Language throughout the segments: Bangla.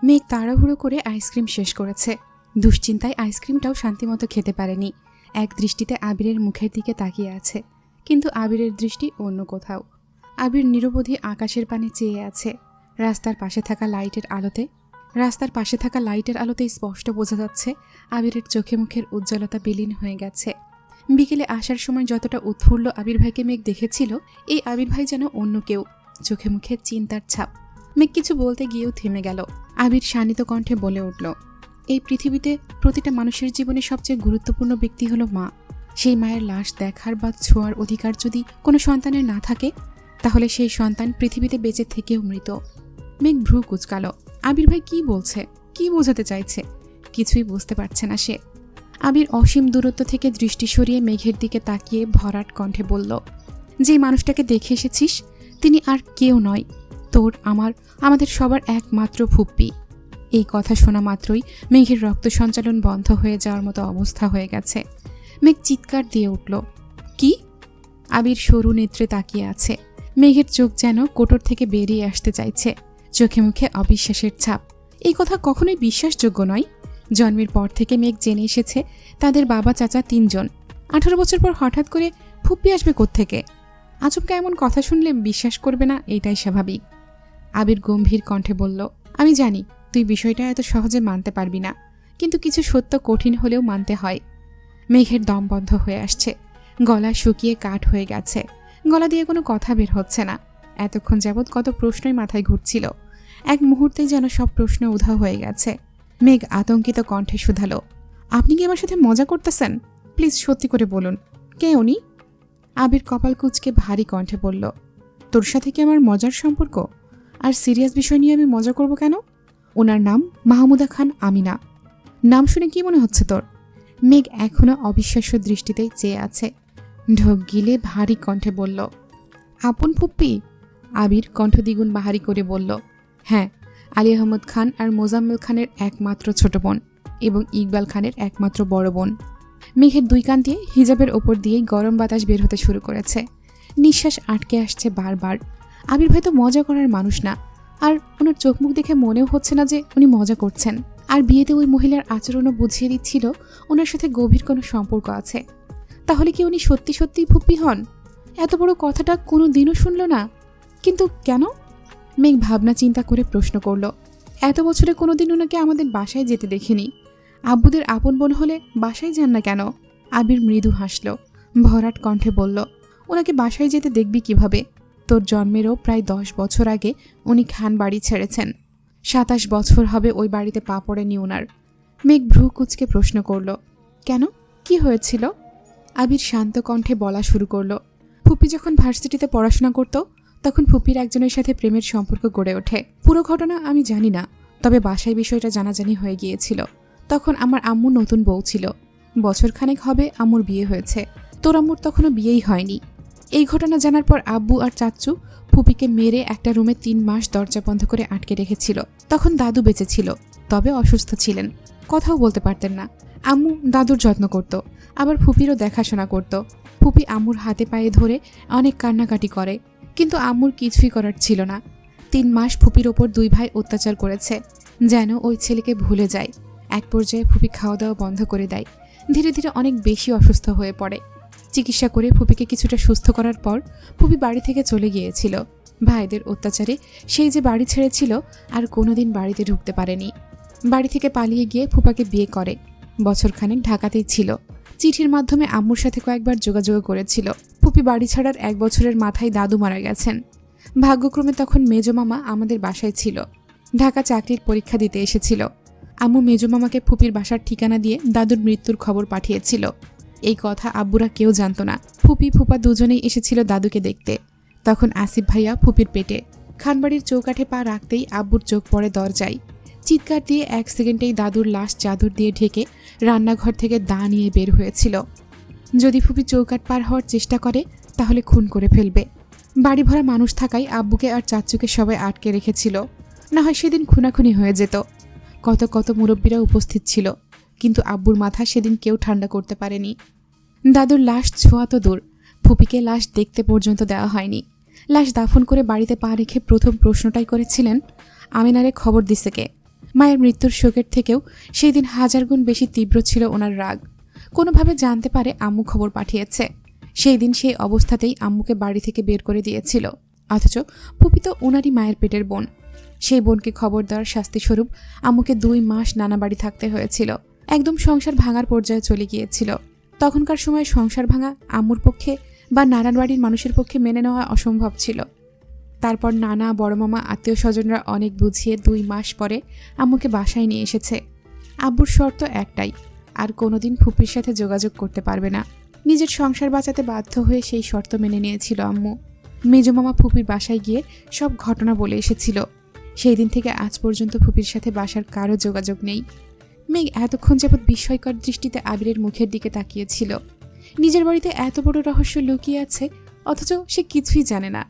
মেঘ তাড়াহুড়ো করে আইসক্রিম শেষ করেছে। দুশ্চিন্তায় আইসক্রিমটাও শান্তিমতো খেতে পারেনি। এক দৃষ্টিতে আবিরের মুখের দিকে তাকিয়ে আছে, কিন্তু আবিরের দৃষ্টি অন্য কোথাও। আবির নিরবধি আকাশের পানে চেয়ে আছে। রাস্তার পাশে থাকা লাইটের আলোতে স্পষ্ট বোঝা যাচ্ছে আবিরের চোখে মুখের উজ্জ্বলতা বিলীন হয়ে গেছে। বিকেলে আসার সময় যতটা উৎফুল্ল আবির ভাইকে মেঘ দেখেছিল, এই আবির ভাই যেন অন্য কেউ। চোখে মুখে চিন্তার ছাপ। মেঘ কিছু বলতে গিয়েও থেমে গেল। আবির শানিত কণ্ঠে বলে উঠল, এই পৃথিবীতে প্রতিটা মানুষের জীবনে সবচেয়ে গুরুত্বপূর্ণ ব্যক্তি হলো মা। সেই মায়ের লাশ দেখার বা ছোঁয়ার অধিকার যদি কোনো সন্তানের না থাকে, তাহলে সেই সন্তান পৃথিবীতে বেঁচে থেকেও মৃত। মেঘ ভ্রু কুঁচকাল। আবির ভাই কি বলছে, কি বোঝাতে চাইছে? কিছুই বুঝতে পারছে না সে। আবির অসীম দূরত্ব থেকে দৃষ্টি সরিয়ে মেঘের দিকে তাকিয়ে ভরাট কণ্ঠে বলল, যে মানুষটাকে দেখে এসেছিস তিনি আর কেউ নয়, তোর আমাদের সবার একমাত্র ফুপ্পি। এই কথা শোনা মাত্রই মেঘের রক্ত সঞ্চালন বন্ধ হয়ে যাওয়ার মতো অবস্থা হয়ে গেছে। মেঘ চিৎকার দিয়ে উঠল, কি? আবির সরু নেত্রে তাকিয়ে আছে। মেঘের চোখ যেন কোটর থেকে বেরিয়ে আসতে চাইছে। চোখে মুখে অবিশ্বাসের ছাপ। এই কথা কখনোই বিশ্বাসযোগ্য নয়। জন্মের পর থেকে মেঘ জেনে এসেছে তাদের বাবা চাচা 3 জন। 18 বছর পর হঠাৎ করে ফুপ্পি আসবে কোত্থেকে? আচমকা এমন কথা শুনলে বিশ্বাস করবে না, এটাই স্বাভাবিক। আবির গম্ভীর কণ্ঠে বলল, আমি জানি তুই বিষয়টা এত সহজে মানতে পারবি না, কিন্তু কিছু সত্য কঠিন হলেও মানতে হয়। মেঘের দম বন্ধ হয়ে আসছে। গলা শুকিয়ে কাঠ হয়ে গেছে। গলা দিয়ে কোনো কথা বের হচ্ছে না। এতক্ষণ যাবৎ কত প্রশ্নই মাথায় ঘুরছিল, এক মুহূর্তেই যেন সব প্রশ্ন উধাও হয়ে গেছে। মেঘ আতঙ্কিত কণ্ঠে শুধালো, আপনি কি আমার সাথে মজা করতেছেন? প্লিজ সত্যি করে বলুন, কে উনি? আবির কপাল কুঁচকে ভারী কণ্ঠে বলল, তোর সাথে কি আমার মজার সম্পর্ক? আর সিরিয়াস বিষয় নিয়ে আমি মজা করব কেন? ওনার নাম মাহমুদা খান আমিনা। নাম শুনে কি মনে হচ্ছে তোর? মেঘ এখনো অবিশ্বাস্য দৃষ্টিতেই চেয়ে আছে। ঢোক গিলে ভারী কণ্ঠে বলল, আপন ফুপ্পি? আবির কণ্ঠ দ্বিগুণ বাহারি করে বলল, হ্যাঁ, আলী আহমদ খান আর মোজাম্মেল খানের একমাত্র ছোট বোন এবং ইকবাল খানের একমাত্র বড় বোন। মেঘের দুই কান দিয়ে হিজাবের ওপর দিয়েই গরম বাতাস বের হতে শুরু করেছে। নিঃশ্বাস আটকে আসছে বারবার। আবির ভাই তো মজা করার মানুষ না, আর ওনার চোখ মুখ দেখে মনেও হচ্ছে না যে উনি মজা করছেন। আর বিয়েতে ওই মহিলার আচরণও বুঝিয়ে দিচ্ছিল ওনার সাথে গভীর কোনো সম্পর্ক আছে। তাহলে কি উনি সত্যি সত্যিই ফুপ্পি হন? এত বড় কথাটা কোনো দিনও শুনল না, কিন্তু কেন? মেঘ ভাবনা চিন্তা করে প্রশ্ন করল, এত বছরে কোনোদিন ওনাকে আমাদের বাসায় যেতে দেখিনি। আব্বুদের আপন বোন হলে বাসায় যান না কেন? আবির মৃদু হাসল। ভরাট কণ্ঠে বলল, ওনাকে বাসায় যেতে দেখবি কিভাবে? তোর জন্মেরও প্রায় 10 বছর আগে উনি খান বাড়ি ছেড়েছেন। 27 বছর হবে ওই বাড়িতে পা পড়েনি ওনার। মেঘ ভ্রু কুঁচকে প্রশ্ন করল, কেন, কি হয়েছিল? আবির শান্ত কণ্ঠে বলা শুরু করল, ফুপি যখন ভার্সিটিতে পড়াশোনা করত তখন ফুপির একজনের সাথে প্রেমের সম্পর্ক গড়ে ওঠে। পুরো ঘটনা আমি জানি না, তবে বাসায় বিষয়টা জানাজানি হয়ে গিয়েছিল। তখন আমার আম্মু নতুন বউ ছিল। বছরখানেক হবে আম্মুর বিয়ে হয়েছে। তোর আম্মুর তখনও বিয়েই হয়নি। এই ঘটনা জানার পর আব্বু আর চাচ্চু ফুপিকে মেরে একটা রুমে 3 মাস দরজা বন্ধ করে আটকে রেখেছিল। তখন দাদু বেঁচে ছিল, তবে অসুস্থ ছিলেন, কথাও বলতে পারতেন না। আম্মু দাদুর যত্ন করত, আবার ফুপিরও দেখাশোনা করত। ফুপি আম্মুর হাতে পায়ে ধরে অনেক কান্নাকাটি করে, কিন্তু আম্মুর কিছুই করার ছিল না। 3 মাস ফুপির ওপর 2 ভাই অত্যাচার করেছে, যেন ওই ছেলেকে ভুলে যায়। এক পর্যায়ে ফুপি খাওয়া দাওয়া বন্ধ করে দেয়। ধীরে ধীরে অনেক বেশি অসুস্থ হয়ে পড়ে। চিকিৎসা করে ফুপিকে কিছুটা সুস্থ করার পর ফুপি বাড়ি থেকে চলে গিয়েছিল। ভাইদের অত্যাচারে সেই যে বাড়ি ছেড়েছিল আর কোনোদিন বাড়িতে ঢুকতে পারেনি। বাড়ি থেকে পালিয়ে গিয়ে ফুপাকে বিয়ে করে। বছরখানেক ঢাকাতেই ছিল। চিঠির মাধ্যমে আম্মুর সাথে কয়েকবার যোগাযোগ করেছিল। ফুপি বাড়ি ছাড়ার 1 বছরের মাথায় দাদু মারা গেছেন। ভাগ্যক্রমে তখন মেজো মামা আমাদের বাসায় ছিল। ঢাকা চাকরির পরীক্ষা দিতে এসেছিল। আম্মু মেজো মামাকে ফুপির বাসার ঠিকানা দিয়ে দাদুর মৃত্যুর খবর পাঠিয়েছিল। এই কথা আব্বুরা কেউ জানত না। ফুপি ফুপা দুজনেই এসেছিল দাদুকে দেখতে। তখন আসিফ ভাইয়া ফুপির পেটে। খানবাড়ির চৌকাঠে পা রাখতেই আব্বুর চোখ পড়ে দরজায়। চিৎকার দিয়ে 1 সেকেন্ডেই দাদুর লাশ চাদর দিয়ে ঢেকে রান্নাঘর থেকে দা নিয়ে বের হয়েছিল। যদি ফুপি চৌকাঠ পার হওয়ার চেষ্টা করে তাহলে খুন করে ফেলবে। বাড়ি ভরা মানুষ থাকায় আব্বুকে আর চাচ্চুকে সবাই আটকে রেখেছিল, না হয় সেদিন খুনাখুনি হয়ে যেত। কত কত মুরব্বীরা উপস্থিত ছিল, কিন্তু আব্বুর মাথা সেদিন কেউ ঠান্ডা করতে পারেনি। দাদুর লাশ ছোঁয়া তো দূর, ফুপিকে লাশ দেখতে পর্যন্ত দেওয়া হয়নি। লাশ দাফন করে বাড়িতে পা রেখে প্রথম প্রশ্নটাই করেছিলেন, আমিনারে খবর দিছে কে? মায়ের মৃত্যুর শোকের থেকেও সেই দিন 1000 গুণ বেশি তীব্র ছিল ওনার রাগ। কোনোভাবে জানতে পারে আম্মু খবর পাঠিয়েছে। সেই দিন সেই অবস্থাতেই আম্মুকে বাড়ি থেকে বের করে দিয়েছিল। অথচ ফুপি তো ওনারই মায়ের পেটের বোন। সেই বোনকে খবর দেওয়ার শাস্তিস্বরূপ আম্মুকে 2 মাস নানা বাড়ি থাকতে হয়েছিল। একদম সংসার ভাঙার পর্যায়ে চলে গিয়েছিল। তখনকার সময় সংসার ভাঙা আম্মুর পক্ষে বা নানার বাড়ির মানুষের পক্ষে মেনে নেওয়া অসম্ভব ছিল। তারপর নানা, বড় মামা, আত্মীয় স্বজনরা অনেক বুঝিয়ে 2 মাস পরে আম্মুকে বাসায় নিয়ে এসেছে। আব্বুর শর্ত একটাই, আর কোনোদিন ফুপির সাথে যোগাযোগ করতে পারবে না। নিজের সংসার বাঁচাতে বাধ্য হয়ে সেই শর্ত মেনে নিয়েছিল আম্মু। মেজো মামা ফুপির বাসায় গিয়ে সব ঘটনা বলে এসেছিল। সেই দিন থেকে আজ পর্যন্ত ফুপির সাথে বাসার কারো যোগাযোগ নেই। মেঘ এতক্ষণ যাবৎ বিস্ময়কর দৃষ্টিতে আবিরের মুখের দিকে তাকিয়েছিল। নিজের বাড়িতে এত বড় রহস্য লুকিয়ে আছে, অথচ সে কিছুই জানে না।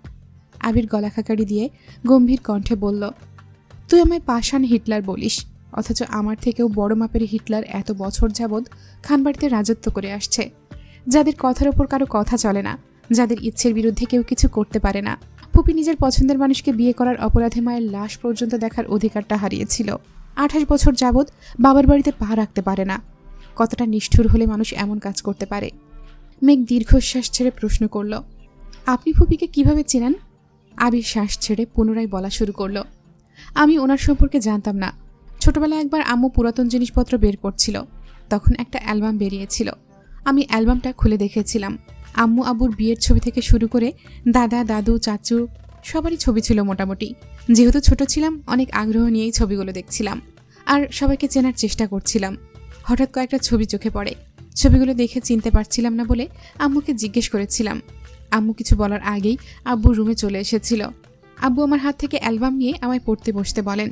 আবির গলা খাকারি দিয়ে গম্ভীর কণ্ঠে বলল, তুই আমায় পাষাণ হিটলার বলিস, অথচ আমার থেকেও বড় মাপের হিটলার এত বছর যাবৎ খানবাড়িতে রাজত্ব করে আসছে। যাদের কথার ওপর কারো কথা চলে না, যাদের ইচ্ছের বিরুদ্ধে কেউ কিছু করতে পারে না। ফুপি নিজের পছন্দের মানুষকে বিয়ে করার অপরাধে মায়ের লাশ পর্যন্ত দেখার অধিকারটা হারিয়েছিল। 28 বছর যাবৎ বাবার বাড়িতে পা রাখতে পারে না। কতটা নিষ্ঠুর হলে মানুষ এমন কাজ করতে পারে? মেঘ দীর্ঘশ্বাস ছেড়ে প্রশ্ন করল, আপনি ফুপিকে কিভাবে চেনেন? আবির শ্বাস ছেড়ে পুনরায় বলা শুরু করল, আমি ওনার সম্পর্কে জানতাম না। ছোটবেলায় একবার আম্মু পুরাতন জিনিসপত্র বের করছিল, তখন একটা অ্যালবাম বেরিয়েছিল। আমি অ্যালবামটা খুলে দেখেছিলাম। আম্মু আব্বুর বিয়ের ছবি থেকে শুরু করে দাদা, দাদু, চাচু সবারই ছবি ছিল মোটামুটি। যেহেতু ছোট ছিলাম, অনেক আগ্রহ নিয়েই ছবিগুলো দেখছিলাম আর সবাইকে চেনার চেষ্টা করছিলাম। হঠাৎ কয়েকটা ছবি চোখে পড়ে। ছবিগুলো দেখে চিনতে পারছিলাম না বলে আম্মুকে জিজ্ঞেস করেছিলাম। আম্মু কিছু বলার আগেই আব্বুর রুমে চলে এসেছিল। আব্বু আমার হাত থেকে অ্যালবাম নিয়ে আমায় পড়তে বসতে বলেন।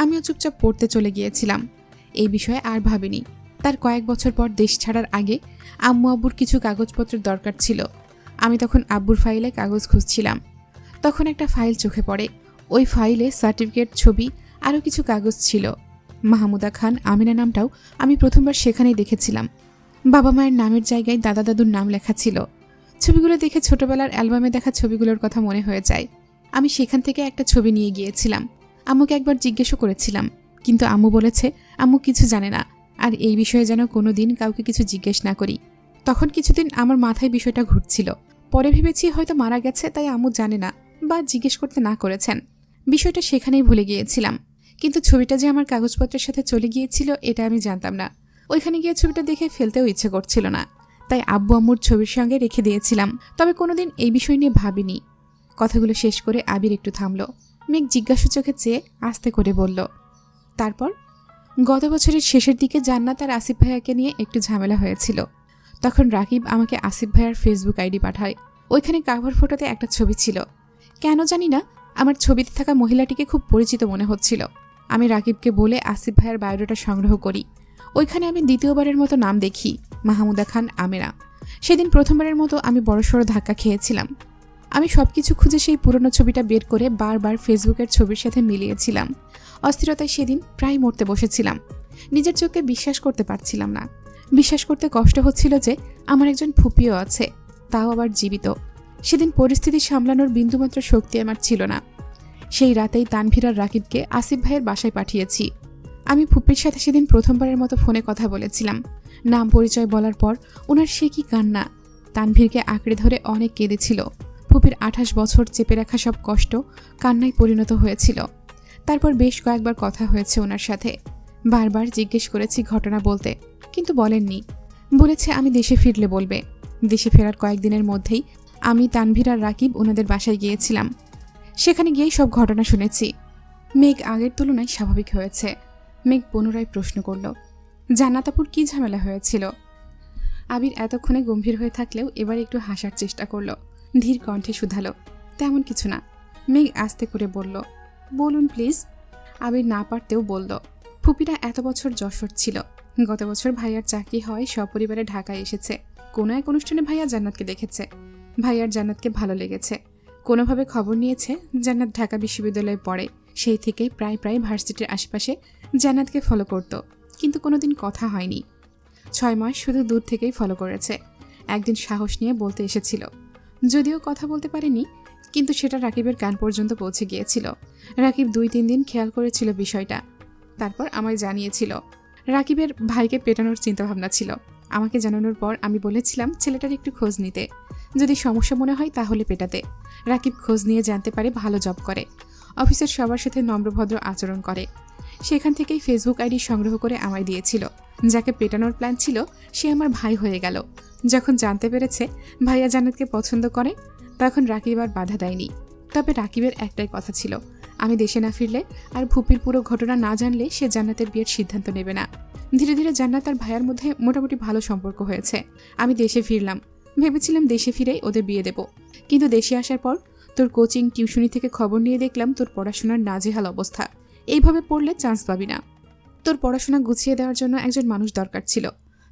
আমিও চুপচাপ পড়তে চলে গিয়েছিলাম। এই বিষয়ে আর ভাবিনি। তার কয়েক বছর পর দেশ ছাড়ার আগে আম্মু আব্বুর কিছু কাগজপত্রের দরকার ছিল। আমি তখন আব্বুর ফাইলে কাগজ খুঁজছিলাম। তখন একটা ফাইল চোখে পড়ে। ওই ফাইলে সার্টিফিকেট, ছবি, আরও কিছু কাগজ ছিল। মাহমুদা খান আমিনা নামটাও আমি প্রথমবার সেখানেই দেখেছিলাম। বাবা মায়ের নামের জায়গায় দাদা দাদুর নাম লেখা ছিল। ছবিগুলো দেখে ছোটবেলার অ্যালবামে দেখা ছবিগুলোর কথা মনে হয়ে যায়। আমি সেখান থেকে একটা ছবি নিয়ে গিয়েছিলাম। আম্মুকে একবার জিজ্ঞেসও করেছিলাম, কিন্তু আম্মু বলেছে আম্মু কিছু জানে না, আর এই বিষয়ে যেন কোনো দিন কাউকে কিছু জিজ্ঞেস না করি। তখন কিছুদিন আমার মাথায় বিষয়টা ঘুরছিল। পরে ভেবেছি হয়তো মারা গেছে, তাই আম্মু জানে না বা জিজ্ঞেস করতে না করেছেন। বিষয়টা সেখানেই ভুলে গিয়েছিলাম। কিন্তু ছবিটা যে আমার কাগজপত্রের সাথে চলে গিয়েছিল এটা আমি জানতাম না। ওইখানে গিয়ে ছবিটা দেখে ফেলতেও ইচ্ছে করছিল না, তাই আব্বু আম্মুর ছবির সঙ্গে রেখে দিয়েছিলাম। তবে কোনোদিন এই বিষয় নিয়ে ভাবিনি। কথাগুলো শেষ করে আবির একটু থামল। মেঘ জিজ্ঞাসু চোখে চেয়ে আস্তে করে বলল, তারপর? গত বছরের শেষের দিকে জান্নাত আর আসিফ ভাইয়াকে নিয়ে একটু ঝামেলা হয়েছিল। তখন রাকিব আমাকে আসিফ ভাইয়ার ফেসবুক আইডি পাঠায়। ওইখানে কাভার ফটোতে একটা ছবি ছিল। কেন জানি না আমার ছবিতে থাকা মহিলাটিকে খুব পরিচিত মনে হচ্ছিল। আমি রাকিবকে বলে আসিফ ভাইয়ার বায়োডাটা সংগ্রহ করি। ওইখানে আমি দ্বিতীয়বারের মতো নাম দেখি, মাহমুদা খান আমেরা। সেদিন প্রথমবারের মতো আমি বড়সড় ধাক্কা খেয়েছিলাম। আমি সবকিছু খুঁজে সেই পুরনো ছবিটা বের করে বারবার ফেসবুকের ছবির সাথে মিলিয়েছিলাম। অস্থিরতায় সেদিন প্রায় মরতে বসেছিলাম। নিজের চোখে বিশ্বাস করতে পারছিলাম না। বিশ্বাস করতে কষ্ট হচ্ছিল যে আমার একজন ফুপিও আছে, তাও আবার জীবিত। সেদিন পরিস্থিতি সামলানোর বিন্দুমাত্র শক্তি আমার ছিল না। সেই রাতেই তানভীর আর রাকিবকে আসিফ ভাইয়ের বাসায় পাঠিয়েছি। আমি ফুপির সাথে সেদিন প্রথমবারের মতো ফোনে কথা বলেছিলাম। নাম পরিচয় বলার পর ওনার সে কি কান্না! তানভীরকে আঁকড়ে ধরে অনেক কেঁদেছিল। ফুপির 28 বছর চেপে রাখা সব কষ্ট কান্নায় পরিণত হয়েছিল। তারপর বেশ কয়েকবার কথা হয়েছে ওনার সাথে। বারবার জিজ্ঞেস করেছি ঘটনা বলতে, কিন্তু বলেননি। বলেছে আমি দেশে ফিরলে বলবে। দেশে ফেরার কয়েকদিনের মধ্যেই আমি, তানভীর আর রাকিব ওনাদের বাসায় গিয়েছিলাম। সেখানে গিয়েই সব ঘটনা শুনেছি। মেঘ আগের তুলনায় স্বাভাবিক হয়েছে। মেঘ পুনরায় প্রশ্ন করল, জান্নাতাপুর কি ঝামেলা হয়েছিল? আবির এতক্ষণে গম্ভীর হয়ে থাকলেও এবার একটু হাসার চেষ্টা করল। ধীর কণ্ঠে শুধালো, তেমন কিছু না। মেঘ আস্তে করে বলল, বলুন প্লিজ। আবির না পারতেও বলল, ফুপিরা এত বছর যশোর ছিল। গত বছর ভাইয়ার চাকরি হয়, সপরিবারে ঢাকায় এসেছে। কোনো এক অনুষ্ঠানে ভাইয়া জান্নাতকে দেখেছে। ভাইয়ার জান্নাতকে ভালো লেগেছে। কোনোভাবে খবর নিয়েছে জান্নাত ঢাকা বিশ্ববিদ্যালয়ে পড়ে। সেই থেকে প্রায় ভার্সিটির আশেপাশে জান্নাতকে ফলো করত, কিন্তু কোনোদিন কথা হয়নি। 6 মাস শুধু দূর থেকেই ফলো করেছে। একদিন সাহস নিয়ে বলতে এসেছিল। যদিও কথা বলতে পারেনি, কিন্তু সেটা রাকিবের কান পর্যন্ত পৌঁছে গিয়েছিল। রাকিব 2-3 দিন খেয়াল করেছিল বিষয়টা। তারপর আমায় জানিয়েছিল। রাকিবের ভাইকে পেটানোর চিন্তাভাবনা ছিল। আমাকে জানানোর পর আমি বলেছিলাম ছেলেটার একটু খোঁজ নিতে, যদি সমস্যা মনে হয় তাহলে পেটাতে। রাকিব খোঁজ নিয়ে জানতে পারে ভালো জব করে, অফিসের সবার সাথে নম্রভদ্র আচরণ করে। সেখান থেকেই ফেসবুক আইডি সংগ্রহ করে আমায় দিয়েছিল। যাকে পেটানোর প্ল্যান ছিল সে আমার ভাই হয়ে গেল। যখন জানতে পেরেছে ভাইয়া জান্নাতকে পছন্দ করে, তখন রাকিব আর বাধা দেয়নি। তবে রাকিবের একটাই কথা ছিল, আমি দেশে না ফিরলে আর ফুপির পুরো ঘটনা না জানলে সে জান্নাতের বিয়ের সিদ্ধান্ত নেবে না। ধীরে ধীরে জান্নাত আর ভাইয়ার মধ্যে মোটামুটি ভালো সম্পর্ক হয়েছে। আমি দেশে ফিরলাম, ভেবেছিলাম দেশে ফিরেই ওদের বিয়ে দেব। কিন্তু দেশে আসার পর তোর কোচিং টিউশনি থেকে খবর নিয়ে দেখলাম তোর পড়াশোনার নাজেহাল অবস্থা। এইভাবে পড়লে চান্স পাবি না। তোর পড়াশোনা গুছিয়ে দেওয়ার জন্য একজন মানুষ দরকার ছিল।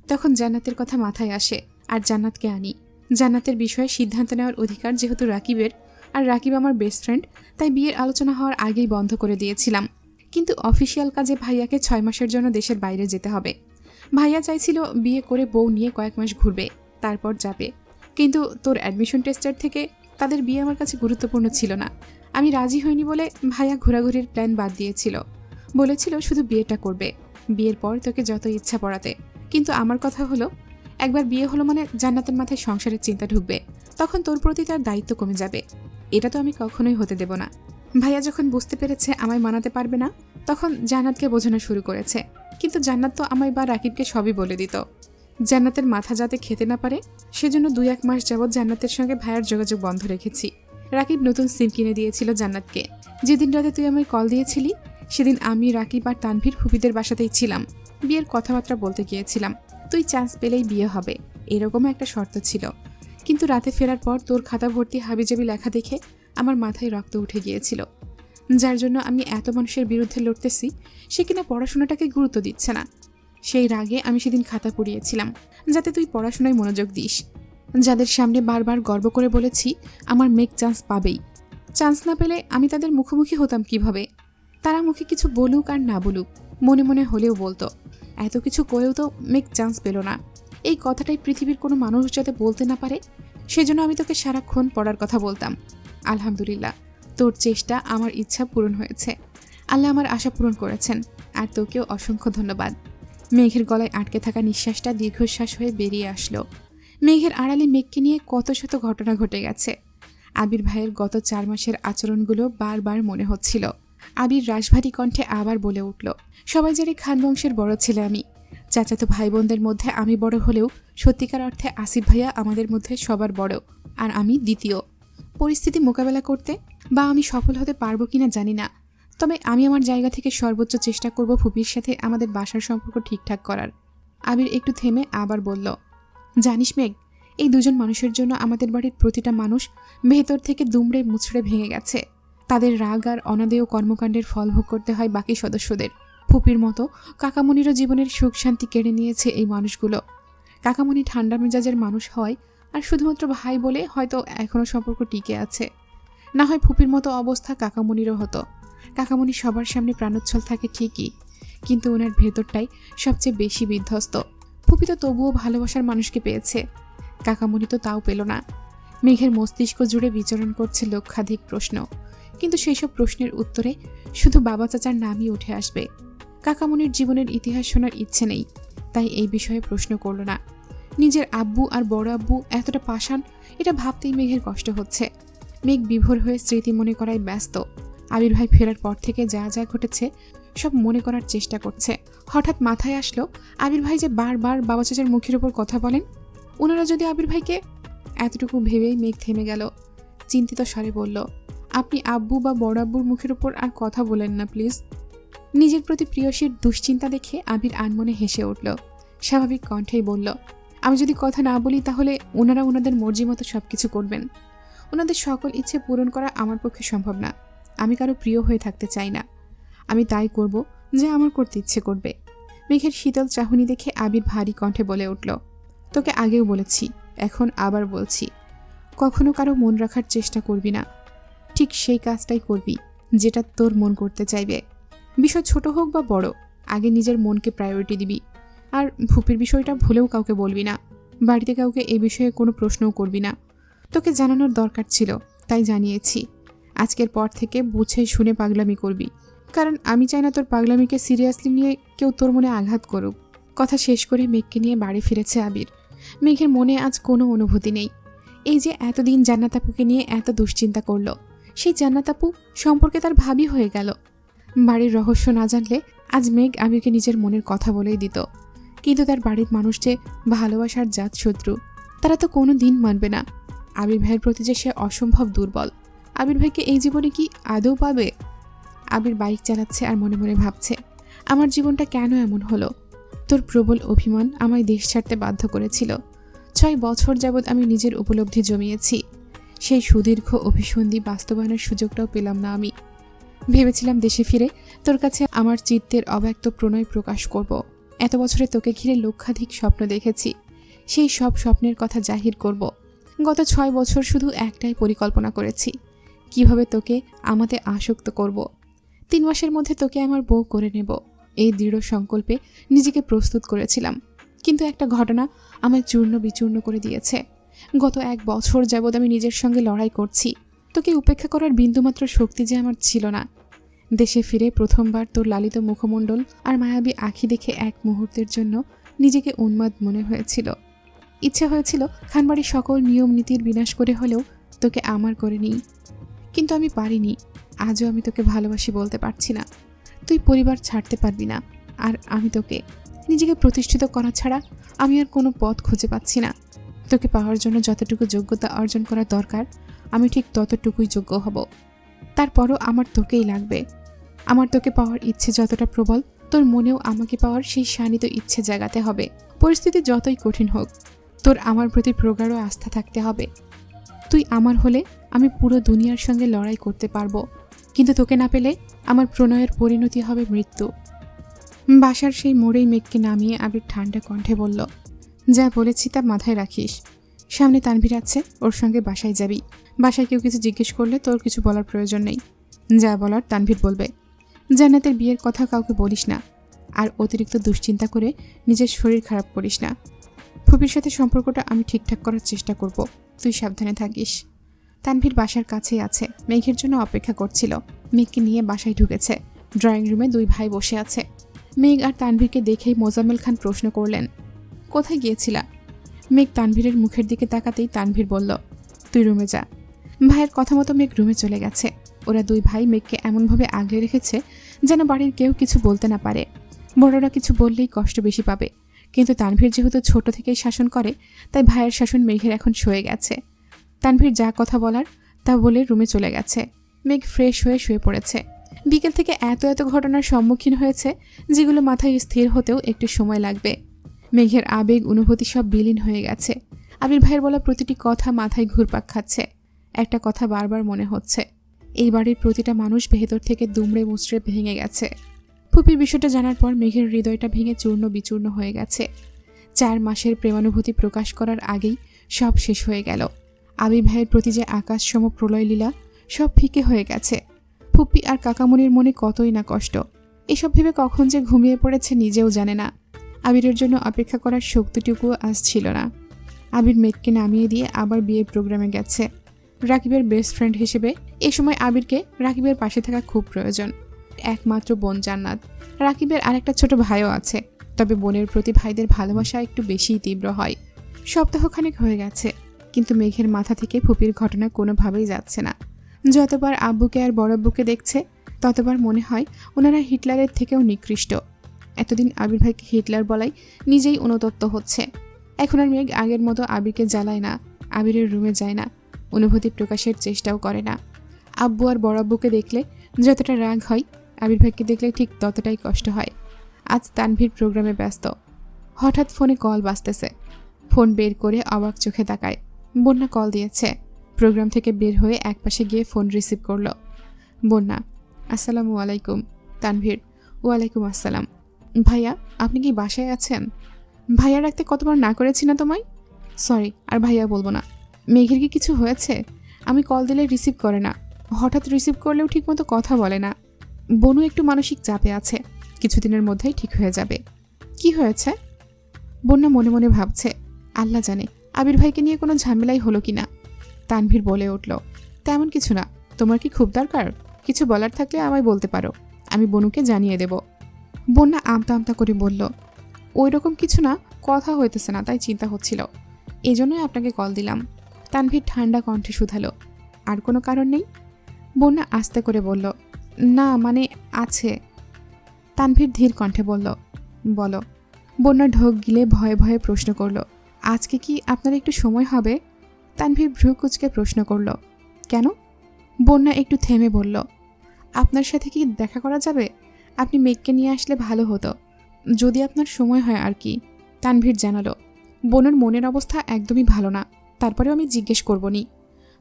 তখন জান্নাতের কথা মাথায় আসে আর জান্নাতকে আনি। জান্নাতের বিষয়ে সিদ্ধান্ত নেওয়ার অধিকার যেহেতু রাকিবের, আর রাকিব আমার বেস্ট ফ্রেন্ড, তাই বিয়ের আলোচনা হওয়ার আগেই বন্ধ করে দিয়েছিলাম। কিন্তু অফিসিয়াল কাজে ভাইয়াকে 6 মাসের জন্য দেশের বাইরে যেতে হবে। ভাইয়া চাইছিল বিয়ে করে বউ নিয়ে কয়েক মাস ঘুরবে, তারপর যাবে। কিন্তু তোর অ্যাডমিশন টেস্টের থেকে তাদের বিয়ে আমার কাছে গুরুত্বপূর্ণ ছিল না। আমি রাজি হইনি বলে ভাইয়া ঘোরাঘুরির প্ল্যান বাদ দিয়েছিল। বলেছিল শুধু বিয়েটা করবে, বিয়ের পর তোকে যত ইচ্ছা পড়াতে। কিন্তু আমার কথা হলো, একবার বিয়ে হলো মানে জান্নাতের মাথায় সংসারের চিন্তা ঢুকবে, তখন তোর প্রতি তার দায়িত্ব কমে যাবে। এটা তো আমি কখনোই হতে দেব না। ভাইয়া যখন বুঝতে পেরেছে আমায় মানাতে পারবে না, তখন জান্নাতকে বোঝানো শুরু করেছে। কিন্তু জান্নাত তো আমায় বা রাকিবকে সবই বলে দিত। জান্নাতের মাথা যাতে খেতে না পারে সেজন্য 2-1 মাস যাবৎ জান্নাতের সঙ্গে ভাইয়ার যোগাযোগ বন্ধ রেখেছি। রাকিব নতুন সিম কিনে দিয়েছিল জান্নাতকে। যেদিন রাতে তুই আমায় কল দিয়েছিলি সেদিন আমি, রাকিব আর তানভীর ফুপিদের বাসাতেই ছিলাম। বিয়ের কথাবার্তা বলতে গিয়েছিলাম। তুই চান্স পেলেই বিয়ে হবে, এরকমও একটা শর্ত ছিল। কিন্তু রাতে ফেরার পর তোর খাতা ভর্তি হাবিজাবি লেখা দেখে আমার মাথায় রক্ত উঠে গিয়েছিল। যার জন্য আমি এত মানুষের বিরুদ্ধে লড়তেছি, সে কিনা পড়াশোনাটাকে গুরুত্ব দিচ্ছে না। সেই রাগে আমি সেদিন খাতা পুড়িয়েছিলাম যাতে তুই পড়াশোনায় মনোযোগ দিস। যাদের সামনে বারবার গর্ব করে বলেছি আমার মেক চান্স পাবেই, চান্স না পেলে আমি তাদের মুখোমুখি হতাম কিভাবে? তারা মুখে কিছু বলুক আর না বলুক, মনে মনে হলেও বলতো। এত কিছু করেও তো মেক চান্স পেল না। এই কথাটাই পৃথিবীর কোনো মানুষ যাতে বলতে না পারে, সেজন্য আমি তোকে সারাক্ষণ পড়ার কথা বলতাম। আলহামদুলিল্লাহ, তোর চেষ্টা আমার ইচ্ছা পূরণ হয়েছে। আল্লাহ আমার আশা পূরণ করেছেন, আর তোকেও অসংখ্য ধন্যবাদ। মেঘের গলায় আটকে থাকা নিঃশ্বাসটা দীর্ঘশ্বাস হয়ে বেরিয়ে আসলো। মেঘের আড়ালে মেঘকে নিয়ে কত শত ঘটনা ঘটে গেছে। আবির ভাইয়ের গত 4 মাসের আচরণগুলো বারবার মনে হচ্ছিল। আবির রাশভারী কণ্ঠে আবার বলে উঠল, সবাই জানে খান বংশের বড় ছেলে আমি। চাচাতো ভাই বোনদের মধ্যে আমি বড় হলেও সত্যিকার অর্থে আসিফ ভাইয়া আমাদের মধ্যে সবার বড়, আর আমি দ্বিতীয়। পরিস্থিতি মোকাবেলা করতে বা আমি সফল হতে পারবো কিনা জানি না, তবে আমি আমার জায়গা থেকে সর্বোচ্চ চেষ্টা করব ফুপির সাথে আমাদের বাসার সম্পর্ক ঠিকঠাক করার। আবির একটু থেমে আবার বলল, জানিস মেঘ, এই দুজন মানুষের জন্য আমাদের বাড়ির প্রতিটা মানুষ ভেতর থেকে দুমড়ে মুচড়ে ভেঙে গেছে। তাদের রাগ আর অনাদেয় কর্মকাণ্ডের ফল ভোগ করতে হয় বাকি সদস্যদের। ফুপির মতো কাকামণিরও জীবনের সুখ শান্তি কেড়ে নিয়েছে এই মানুষগুলো। কাকামণি ঠান্ডা মেজাজের মানুষ হয়, আর শুধুমাত্র ভাই বলে হয়তো এখনও সম্পর্ক টিকে আছে। না হয় ফুপির মতো অবস্থা কাকামণিরও হতো। কাকামণি সবার সামনে প্রাণোচ্ছল থাকে ঠিকই, কিন্তু ওনার ভেতরটাই সবচেয়ে বেশি বিধ্বস্ত। ফুপি তো তবুও ভালোবাসার মানুষকে পেয়েছে, কাকামণি তো তাও পেল না। মেঘের মস্তিষ্ক জুড়ে বিচরণ করছে লক্ষাধিক প্রশ্ন, কিন্তু সেই সব প্রশ্নের উত্তরে শুধু বাবা চাচার নামই উঠে আসবে। কাকামণির জীবনের ইতিহাস শোনার ইচ্ছে নেই, তাই এই বিষয়ে প্রশ্ন করল না। নিজের আব্বু আর বড় আব্বু এতটা পাষাণ, এটা ভাবতেই মেঘের কষ্ট হচ্ছে। মেঘ বিভোর হয়ে স্মৃতি মনে করায় ব্যস্ত। আবির ভাই ফেরার পর থেকে যা যা ঘটেছে সব মনে করার চেষ্টা করছে। হঠাৎ মাথায় আসলো, আবির ভাই যে বারবার বাবা চাচার মুখের উপর কথা বলেন, ওনারা যদি আবির ভাইকে... এতটুকু ভেবেই মেঘ থেমে গেল। চিন্তিত স্বরে বলল, আপনি আব্বু বা বড় আব্বুর মুখের উপর আর কথা বলেন না প্লিজ। নিজের প্রতি প্রিয়সীর দুশ্চিন্তা দেখে আবির আনমনে হেসে উঠল। স্বাভাবিক কণ্ঠেই বলল, আমি যদি কথা না বলি তাহলে ওনারা ওনাদের মর্জি মতো সবকিছু করবেন। ওনাদের সকল ইচ্ছে পূরণ করা আমার পক্ষে সম্ভব না। আমি কারো প্রিয় হয়ে থাকতে চাই না। আমি তাই করব যে আমার করতে ইচ্ছে করবে। মেঘের শীতল চাহনি দেখে আবির ভারী কণ্ঠে বলে উঠল, তোকে আগেও বলেছি, এখন আবার বলছি, কখনো কারো মন রাখার চেষ্টা করবি না। ঠিক সেই কাজটাই করবি যেটা তোর মন করতে চাইবে। বিষয় ছোট হোক বা বড়, আগে নিজের মনকে প্রায়োরিটি দিবি। আর ভুপির বিষয়টা ভুলেও কাউকে বলবি না। বাড়িতে কাউকে এই বিষয়ে কোনো প্রশ্নও করবি না। তোকে জানানোর দরকার ছিল, তাই জানিয়েছি। আজকের পর থেকে বুঝে শুনে পাগলামি করবি। কারণ আমি চাই না তোর পাগলামিকে সিরিয়াসলি নিয়ে কেউ তোর মনে আঘাত করুক। কথা শেষ করে মেঘকে নিয়ে বাড়ি ফিরেছে আবির। মেঘের মনে আজ কোনো অনুভূতি নেই। এই যে এতদিন জান্নাত আপুকে নিয়ে এত দুশ্চিন্তা করলো, সেই জান্নাত আপু সম্পর্কে তার ভাবি হয়ে গেল। বাড়ির রহস্য না জানলে আজ মেঘ আবিরকে নিজের মনের কথা বলেই দিত। কিন্তু তার বাড়ির মানুষ যে ভালোবাসার জাত শত্রু, তারা তো কোনো দিন মানবে না। আবির ভাইয়ের প্রতি যে সে অসম্ভব দুর্বল। আবির ভাইকে এই জীবনে কি আদৌ পাবে? আবির বাইক চালাচ্ছে আর মনে মনে ভাবছে, আমার জীবনটা কেন এমন হলো? তোর প্রবল অভিমান আমায় দেশ ছাড়তে বাধ্য করেছিল। 6 বছর যাবৎ আমি নিজের উপলব্ধি জমিয়েছি, সেই সুদীর্ঘ অভিসন্ধি বাস্তবায়নের সুযোগটাও পেলাম না আমি। ভেবেছিলাম দেশে ফিরে তোর কাছে আমার চিত্তের অব্যক্ত প্রণয় প্রকাশ করব। এত বছরে তোকে ঘিরে লক্ষাধিক স্বপ্ন দেখেছি, সেই সব স্বপ্নের কথা জাহির করব। গত 6 বছর শুধু একটাই পরিকল্পনা করেছি, কিভাবে তোকে আমাতে আসক্ত করব। 3 মাসের মধ্যে তোকে আমার বউ করে নেব, এই দৃঢ় সংকল্পে নিজেকে প্রস্তুত করেছিলাম। কিন্তু একটা ঘটনা আমায় চূর্ণ বিচূর্ণ করে দিয়েছে। গত 1 বছর যাবৎ আমি নিজের সঙ্গে লড়াই করছি। তোকে উপেক্ষা করার বিন্দুমাত্র শক্তি যে আমার ছিল না। দেশে ফিরে প্রথমবার তোর লালিত মুখমণ্ডল আর মায়াবী আঁখি দেখে এক মুহূর্তের জন্য নিজেকে উন্মাদ মনে হয়েছিল। ইচ্ছে হয়েছিল খানবাড়ির সকল নিয়ম নীতির বিনাশ করে হলেও তোকে আমার করে নিই, কিন্তু আমি পারিনি। আজও আমি তোকে ভালোবাসি বলতে পারছি না। তুই পরিবার ছাড়তে পারবি না, আর আমি তোকে নিজেকে প্রতিষ্ঠিত করা ছাড়া আমি আর কোনো পথ খুঁজে পাচ্ছি না। তোকে পাওয়ার জন্য যতটুকু যোগ্যতা অর্জন করা দরকার, আমি ঠিক ততটুকুই যোগ্য হব। তারপরও আমার তোকেই লাগবে। আমার তোকে পাওয়ার ইচ্ছে যতটা প্রবল, তোর মনেও আমাকে পাওয়ার সেই শানিত ইচ্ছে জাগাতে হবে। পরিস্থিতি যতই কঠিন হোক, তোর আমার প্রতি প্রগাঢ় আস্থা থাকতে হবে। তুই আমার হলে আমি পুরো দুনিয়ার সঙ্গে লড়াই করতে পারবো, কিন্তু তোকে না পেলে আমার প্রণয়ের পরিণতি হবে মৃত্যু। বাসার সেই মোড়েই মেঘকে নামিয়ে আবির ঠান্ডা কণ্ঠে বলল, যা বলেছি তা মাথায় রাখিস। সামনে তানভীর আছে, ওর সঙ্গে বাসায় যাবি। বাসায় কেউ কিছু জিজ্ঞেস করলে তোর কিছু বলার প্রয়োজন নেই। যা বলার তানভীর বলবে। জান্নাতের বিয়ের কথা কাউকে বলিস না, আর অতিরিক্ত দুশ্চিন্তা করে নিজের শরীর খারাপ করিস না। ফুপির সাথে সম্পর্কটা আমি ঠিকঠাক করার চেষ্টা করব, তুই সাবধানে থাকিস। তানভীর বাসার কাছেই আছে, মেঘের জন্য অপেক্ষা করছিল। মেঘকে নিয়ে বাসায় ঢুকেছে। ড্রয়িং রুমে 2 ভাই বসে আছে। মেঘ আর তানভীরকে দেখেই মোজাম্মেল খান প্রশ্ন করলেন, কোথায় গিয়েছিলা? মেঘ তানভীরের মুখের দিকে তাকাতেই তানভীর বলল, তুই রুমে যা। ভাইয়ের কথা মতো মেঘ রুমে চলে গেছে। ওরা 2 ভাই মেঘকে এমনভাবে আগলে রেখেছে যেন বাড়ির কেউ কিছু বলতে না পারে। বড়রা কিছু বললেই কষ্ট বেশি পাবে, কিন্তু তানভীর যেহেতু ছোট থেকেই শাসন করে, তাই ভাইয়ের শাসন মেঘের এখন সয়ে গেছে। তানভীর যা কথা বলার তা বলে রুমে চলে গেছে। মেঘ ফ্রেশ হয়ে শুয়ে পড়েছে। বিকেল থেকে এত ঘটনার সম্মুখীন হয়েছে যেগুলো মাথায় স্থির হতেও একটু সময় লাগবে। মেঘের আবেগ অনুভূতি সব বিলীন হয়ে গেছে। আবির ভাইয়ের বলা প্রতিটি কথা মাথায় ঘুরপাক খাচ্ছে। একটা কথা বারবার মনে হচ্ছে, এই বাড়ির প্রতিটা মানুষ ভেতর থেকে দুমড়ে মুচড়ে ভেঙে গেছে। ফুপির বিষয়টা জানার পর মেঘের হৃদয়টা ভেঙে চূর্ণ বিচূর্ণ হয়ে গেছে। 4 মাসের প্রেমানুভূতি প্রকাশ করার আগেই সব শেষ হয়ে গেল। আবির ভাইয়ের প্রতি যে আকাশ সম প্রলয় লীলা, সব ফিকে হয়ে গেছে। ফুপি আর কাকামুনির মনে কতই না কষ্ট। এসব ভেবে কখন যে ঘুমিয়ে পড়েছে নিজেও জানে না। আবিরের জন্য অপেক্ষা করার শক্তিটুকুও আজ ছিল না। আবির মেঘকে নামিয়ে দিয়ে আবার বিয়ের প্রোগ্রামে গেছে। রাকিবের বেস্ট ফ্রেন্ড হিসেবে এ সময় আবিরকে রাকিবের পাশে থাকা খুব প্রয়োজন। একমাত্র বোন জান্নাত। রাকিবের আরেকটা ছোট ভাইও আছে, তবে বোনের প্রতি ভাইদের ভালোবাসা একটু বেশিই তীব্র হয়। সপ্তাহখানেক হয়ে গেছে, কিন্তু মেঘের মাথা থেকে ফুপির ঘটনা কোনোভাবেই যাচ্ছে না। যতবার আব্বুকে আর বড় আব্বুকে দেখছে, ততবার মনে হয় ওনারা হিটলারের থেকেও নিকৃষ্ট। এতদিন আবির ভাইকে হিটলার বলাই নিজেই অনুতপ্ত হচ্ছে। এখন আর মেঘ আগের মতো আবিরকে জ্বালায় না, আবিরের রুমে যায় না, অনুভূতি প্রকাশের চেষ্টাও করে না। আব্বু আর বড় আব্বুকে দেখলে যতটা রাগ হয়, আবির ভাইকে দেখলে ঠিক ততটাই কষ্ট হয়। আজ তানভীর প্রোগ্রামে ব্যস্ত। হঠাৎ ফোনে কল বাজতেছে। ফোন বের করে অবাক চোখে তাকায়। বন্যা কল দিয়েছে। প্রোগ্রাম থেকে বের হয়ে একপাশে গিয়ে ফোন রিসিভ করল। বন্যা, আসসালামু আলাইকুম। তানভীর, ওয়ালাইকুম আসসালাম। ভাইয়া, আপনি কি বাসায় আছেন? ভাইয়া রাখতে কতবার না করেছি না তোমায়? সরি, আর ভাইয়া বলবো না। মেঘের কি কিছু হয়েছে? আমি কল দিলে রিসিভ করে না, হঠাৎ রিসিভ করলেও ঠিকমতো কথা বলে না। বনু একটু মানসিক চাপে আছে, কিছুদিনের মধ্যেই ঠিক হয়ে যাবে। কি হয়েছে? বন্যা মনে মনে ভাবছে, আল্লাহ জানে আবির ভাইকে নিয়ে কোনো ঝামেলাই হলো কিনা। তানভীর বলে উঠল, তেমন কিছু না। তোমার কি খুব দরকার? কিছু বলার থাকলে আমায় বলতে পারো। আমি বনুকে জানিয়ে দেব। বন্যা আমতা আমতা করে বলল, ওই রকম কিছু না, কথা হইতেছে না তাই চিন্তা হচ্ছিল, এজন্যই আপনাকে কল দিলাম। তানভীর ঠান্ডা কণ্ঠে শুধালো, আর কোনো কারণ নেই? বন্যা আস্তে করে বলল, না মানে আছে। তানভীর ধীর কণ্ঠে বলল, বলো। বন্যা ঢোক গিলে ভয়ে ভয়ে প্রশ্ন করল, আজকে কি আপনার একটু সময় হবে? তানভীর ভ্রু কুচকে প্রশ্ন করল, কেন? বন্যা একটু থেমে বলল, আপনার সাথে কি দেখা করা যাবে? আপনি মেঘকে নিয়ে আসলে ভালো হতো, যদি আপনার সময় হয় আর কি। তানভীর জানালো, বনুর মনের অবস্থা একদমই ভালো না, তারপরেও আমি জিজ্ঞেস করবনি।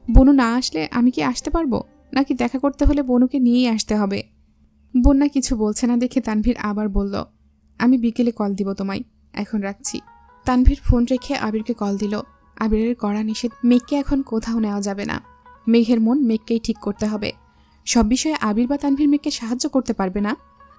বনু না আসলে আমি কি আসতে পারবো, নাকি দেখা করতে হলে বনুকে নিয়েই আসতে হবে? বন্যা কিছু বলছে না দেখে তানভীর আবার বলল, আমি বিকেলে কল দিব তোমায়, এখন রাখছি। তানভীর ফোন রেখে আবিরকে কল দিল। আবিরের কড়া নিষেধ, মেঘকে এখন কোথাও নেওয়া যাবে না। মেঘের মন মেঘকেই ঠিক করতে হবে। সব বিষয়ে আবির বা তানভীর মেঘকে সাহায্য করতে পারবে না।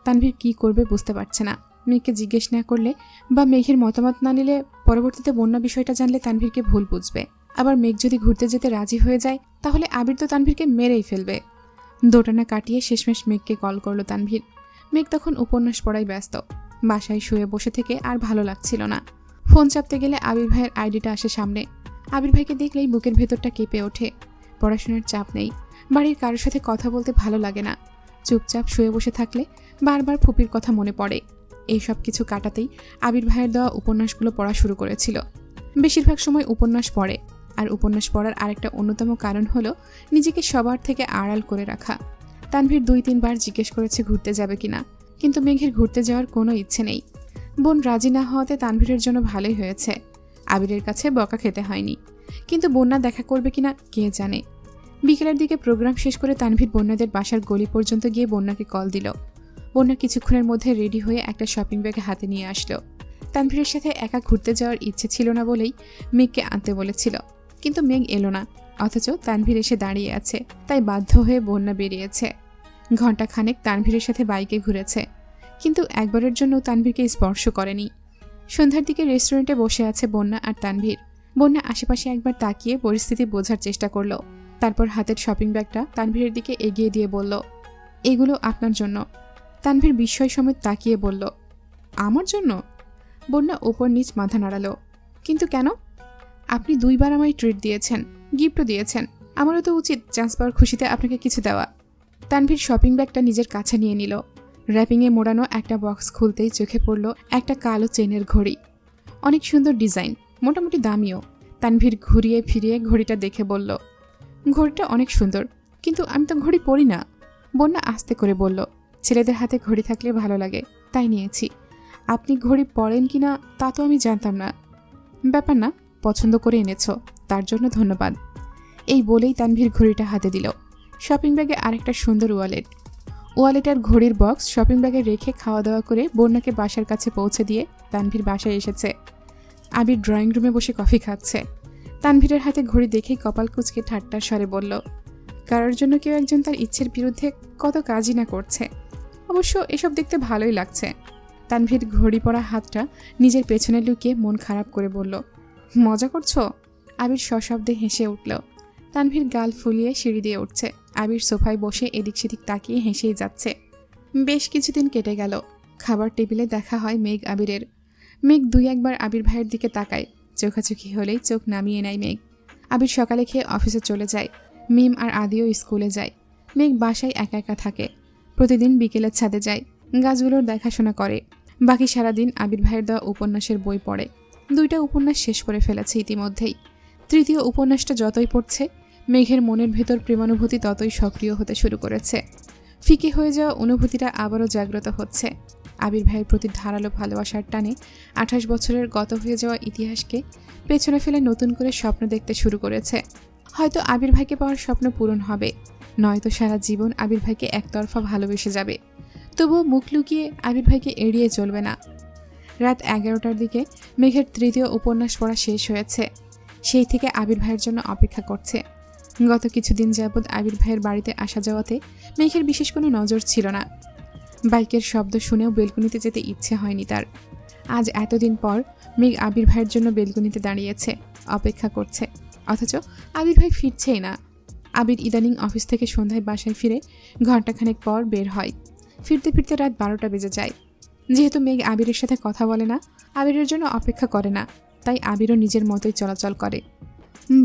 তানভীর কি করবে বুঝতে পারছে না। মেঘকে জিজ্ঞেস না করলে বা মেঘের মতামত না নিলে পরবর্তীতে বন্যা বিষয়টা জানলে তানভীরকে ভুল বুঝবে। আবার মেঘ যদি ঘুরতে যেতে রাজি হয়ে যায় তাহলে আবির তো তানভীরকে মেরেই ফেলবে। দোটানা কাটিয়ে শেষমেশ মেঘকে কল করলো তানভীর। মেঘ তখন উপন্যাস পড়ায় ব্যস্ত। বাসায় শুয়ে বসে থেকে আর ভালো লাগছিল না। ফোন চাপতে গেলে আবির ভাইয়ের আইডিটা আসে সামনে। আবির ভাইকে দেখলেই বুকের ভেতরটা কেঁপে ওঠে। পড়াশোনার চাপ নেই, বাড়ির কারোর সাথে কথা বলতে ভালো লাগে না। চুপচাপ শুয়ে বসে থাকলে বারবার ফুপির কথা মনে পড়ে। এই সব কিছু কাটাতেই আবির ভাইয়ের দেওয়া উপন্যাসগুলো পড়া শুরু করেছিল। বেশিরভাগ সময় উপন্যাস পড়ে, আর উপন্যাস পড়ার আরেকটা অন্যতম কারণ হলো নিজেকে সবার থেকে আড়াল করে রাখা। তানভীর 2-3 বার জিজ্ঞেস করেছে ঘুরতে যাবে কিনা, কিন্তু মেঘের ঘুরতে যাওয়ার কোনো ইচ্ছে নেই। বোন রাজি না হওয়াতে তানভীরের জন্য ভালোই হয়েছে, আবিরের কাছে বকা খেতে হয়নি। কিন্তু বন্যা দেখা করবে কিনা কে জানে। বিকেলের দিকে প্রোগ্রাম শেষ করে তানভীর বন্যাদের বাসার গলি পর্যন্ত গিয়ে বন্যাকে কল দিল। বন্যা কিছুক্ষণের মধ্যে রেডি হয়ে একটা শপিং ব্যাগ হাতে নিয়ে আসলো। তানভীরের সাথে একা ঘুরতে যাওয়ার ইচ্ছে ছিল না বলেই মেঘকে আনতে বলেছিল, কিন্তু মেঘ এলো না। অথচ তানভীর এসে দাঁড়িয়ে আছে, তাই বাধ্য হয়ে বন্যা বেরিয়েছে। ঘণ্টাখানেক তানভীরের সাথে বাইকে ঘুরেছে, কিন্তু একবারের জন্য তানভীরকে স্পর্শ করেনি। সন্ধ্যার দিকে রেস্টুরেন্টে বসে আছে বন্যা আর তানভীর। বন্যা আশেপাশে একবার তাকিয়ে পরিস্থিতি বোঝার চেষ্টা করলো। তারপর হাতের শপিং ব্যাগটা তানভীরের দিকে এগিয়ে দিয়ে বলল, এগুলো আপনার জন্য। তানভীর বিস্ময় সমেত তাকিয়ে বলল, আমার জন্য? বন্যা ওপর নিচ মাথা নাড়ালো, কিন্তু কেন? আপনি 2 বার আমায় ট্রিট দিয়েছেন, গিফটও দিয়েছেন, আমারও তো উচিত চান্স পাওয়ার খুশিতে আপনাকে কিছু দেওয়া। তানভীর শপিং ব্যাগটা নিজের কাছে নিয়ে নিল। র্যাপিংয়ে মোড়ানো একটা বক্স খুলতেই চোখে পড়ল একটা কালো চেনের ঘড়ি। অনেক সুন্দর ডিজাইন, মোটামুটি দামিও। তানভীর ঘুরিয়ে ফিরিয়ে ঘড়িটা দেখে বলল, ঘড়িটা অনেক সুন্দর, কিন্তু আমি তো ঘড়ি পরি না। বন্যা আস্তে করে বলল, ছেলেদের হাতে ঘড়ি থাকলে ভালো লাগে, তাই নিয়েছি। আপনি ঘড়ি পরেন কিনা তা তো আমি জানতাম না। ব্যাপার না, পছন্দ করে এনেছ, তার জন্য ধন্যবাদ। এই বলেই তানভীর ঘড়িটা হাতে দিল। শপিং ব্যাগে আরেকটা সুন্দর ওয়ালেট আর ঘড়ির বক্স শপিং ব্যাগে রেখে খাওয়া দাওয়া করে বন্যাকে বাসার কাছে পৌঁছে দিয়ে তানভীর বাসায় এসেছে। আবির ড্রয়িং রুমে বসে কফি খাচ্ছে। তানভীরের হাতে ঘড়ি দেখেই কপাল কুঁচকে ঠাট্টার স্বরে বলল, কারোর জন্য কেউ একজন তার ইচ্ছের বিরুদ্ধে কত কাজই না করছে। অবশ্য এসব দেখতে ভালোই লাগছে। তানভীর ঘড়ি পরা হাতটা নিজের পেছনে লুকিয়ে মন খারাপ করে বলল, মজা করছো? আবির সশব্দে হেসে উঠল। তানভীর গাল ফুলিয়ে সিঁড়ি দিয়ে উঠছে। আবির সোফায় বসে এদিক সেদিক তাকিয়ে হেসেই যাচ্ছে। বেশ কিছুদিন কেটে গেল। খাবার টেবিলে দেখা হয় মেঘ আবিরের। মেঘ 2-1 বার আবির ভাইয়ের দিকে তাকায়, চোখাচোখি হলেই চোখ নামিয়ে নেয় মেঘ। আবির সকালে খেয়ে অফিসে চলে যায়। মিম আর আদিও স্কুলে যায়। মেঘ বাসায় একা একা থাকে। প্রতিদিন বিকেলের ছাদে যায়, গাছগুলোর দেখাশোনা করে। বাকি সারাদিন আবির ভাইয়ের দেওয়া উপন্যাসের বই পড়ে। 2টা উপন্যাস শেষ করে ফেলেছে ইতিমধ্যেই। 3য় উপন্যাসটা যতই পড়ছে মেঘের মনের ভেতর প্রেমানুভূতি ততই সক্রিয় হতে শুরু করেছে। ফিকে হয়ে যাওয়া অনুভূতিটা আবারও জাগ্রত হচ্ছে। আবির ভাইয়ের প্রতি ধারালো ভালোবাসার টানে 28 বছরের গত হয়ে যাওয়া ইতিহাসকে পেছনে ফেলে নতুন করে স্বপ্ন দেখতে শুরু করেছে। হয়তো আবির ভাইকে পাওয়ার স্বপ্ন পূরণ হবে, নয়তো সারা জীবন আবির ভাইকে একতরফা ভালোবেসে যাবে। তবুও মুখ লুকিয়ে আবির ভাইকে এড়িয়ে চলবে না। রাত 11টার দিকে মেঘের 3য় উপন্যাস পড়া শেষ হয়েছে। সেই থেকে আবির ভাইয়ের জন্য অপেক্ষা করছে। গত কিছুদিন যাবৎ আবির ভাইয়ের বাড়িতে আসা যাওয়াতে মেঘের বিশেষ কোনো নজর ছিল না। বাইকের শব্দ শুনেও বেলকনিতে যেতে ইচ্ছে হয়নি তার। আজ এতদিন পর মেঘ আবির ভাইয়ের জন্য বেলকনিতে দাঁড়িয়েছে, অপেক্ষা করছে। অথচ আবির ভাই ফিরছেই না। আবির ইদানিং অফিস থেকে সন্ধ্যায় বাসায় ফিরে ঘণ্টাখানেক পর বের হয়। ফিরতে ফিরতে রাত 12টা বেজে যায়। যেহেতু মেঘ আবিরের সাথে কথা বলে না, আবিরের জন্য অপেক্ষা করে না, তাই আবিরও নিজের মতোই চলাচল করে।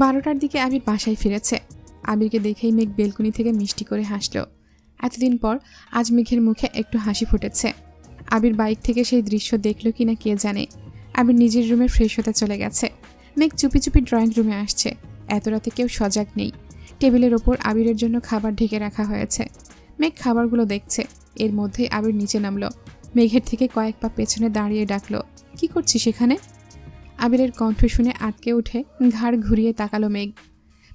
12টার দিকে আবির বাসায় ফিরেছে। আবিরকে দেখেই মেঘ বেলকুনি থেকে মিষ্টি করে হাসল। এতদিন পর আজ মেঘের মুখে একটু হাসি ফুটেছে। আবির বাইক থেকে সেই দৃশ্য দেখলো কিনা কে জানে। আবির নিজের রুমে ফ্রেশ হতে চলে গেছে। মেঘ চুপি চুপি ড্রয়িং রুমে আসছে। এত রাতে কেউ সজাগ নেই। টেবিলের ওপর আবিরের জন্য খাবার ঢেকে রাখা হয়েছে। মেঘ খাবারগুলো দেখছে। এর মধ্যেই আবির নিচে নামলো। মেঘের থেকে কয়েক পা পেছনে দাঁড়িয়ে ডাকলো, কি করছিস সেখানে? আবিরের কণ্ঠ শুনে আটকে উঠে ঘাড় ঘুরিয়ে তাকালো মেঘ।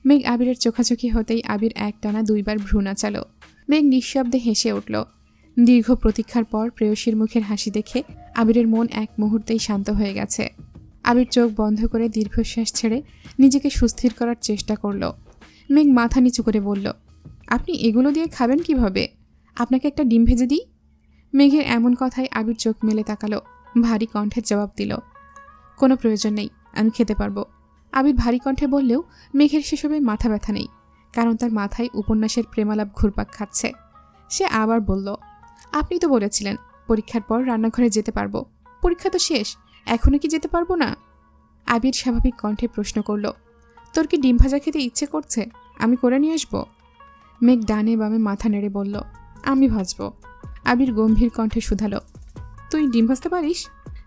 মেঘ আবিরের চোখাচোখি হতেই আবির একটানা 2বার ভ্রু নাচালো। মেঘ নিঃশব্দে হেসে উঠল। দীর্ঘ প্রতীক্ষার পর প্রেয়সীর মুখের হাসি দেখে আবিরের মন এক মুহূর্তেই শান্ত হয়ে গেছে। আবির চোখ বন্ধ করে দীর্ঘশ্বাস ছেড়ে নিজেকে সুস্থির করার চেষ্টা করল। মেঘ মাথা নিচু করে বলল, আপনি এগুলো দিয়ে খাবেন কিভাবে? আপনাকে একটা ডিম ভেজে দিই? মেঘের এমন কথায় আবির চোখ মেলে তাকালো। ভারী কণ্ঠে জবাব দিল, কোনো প্রয়োজন নেই, আমি খেতে পারবো। আবির ভারী কণ্ঠে বললেও মেঘের সেসবে মাথা ব্যথা নেই, কারণ তার মাথায় উপন্যাসের প্রেমালাপ ঘুরপাক খাচ্ছে। সে আবার বলল, আপনি তো বলেছিলেন পরীক্ষার পর রান্নাঘরে যেতে পারবো। পরীক্ষা তো শেষ, এখনো কি যেতে পারবো না? আবির স্বাভাবিক কণ্ঠে প্রশ্ন করল, তোর কি ডিম ভাজা খেতে ইচ্ছে করছে? আমি করে নিয়ে আসবো? মেঘ ডানে বামে মাথা নেড়ে বলল, আমি ভাজবো। আবির গম্ভীর কণ্ঠে শুধালো, তুই ডিম ভাজতে পারিস?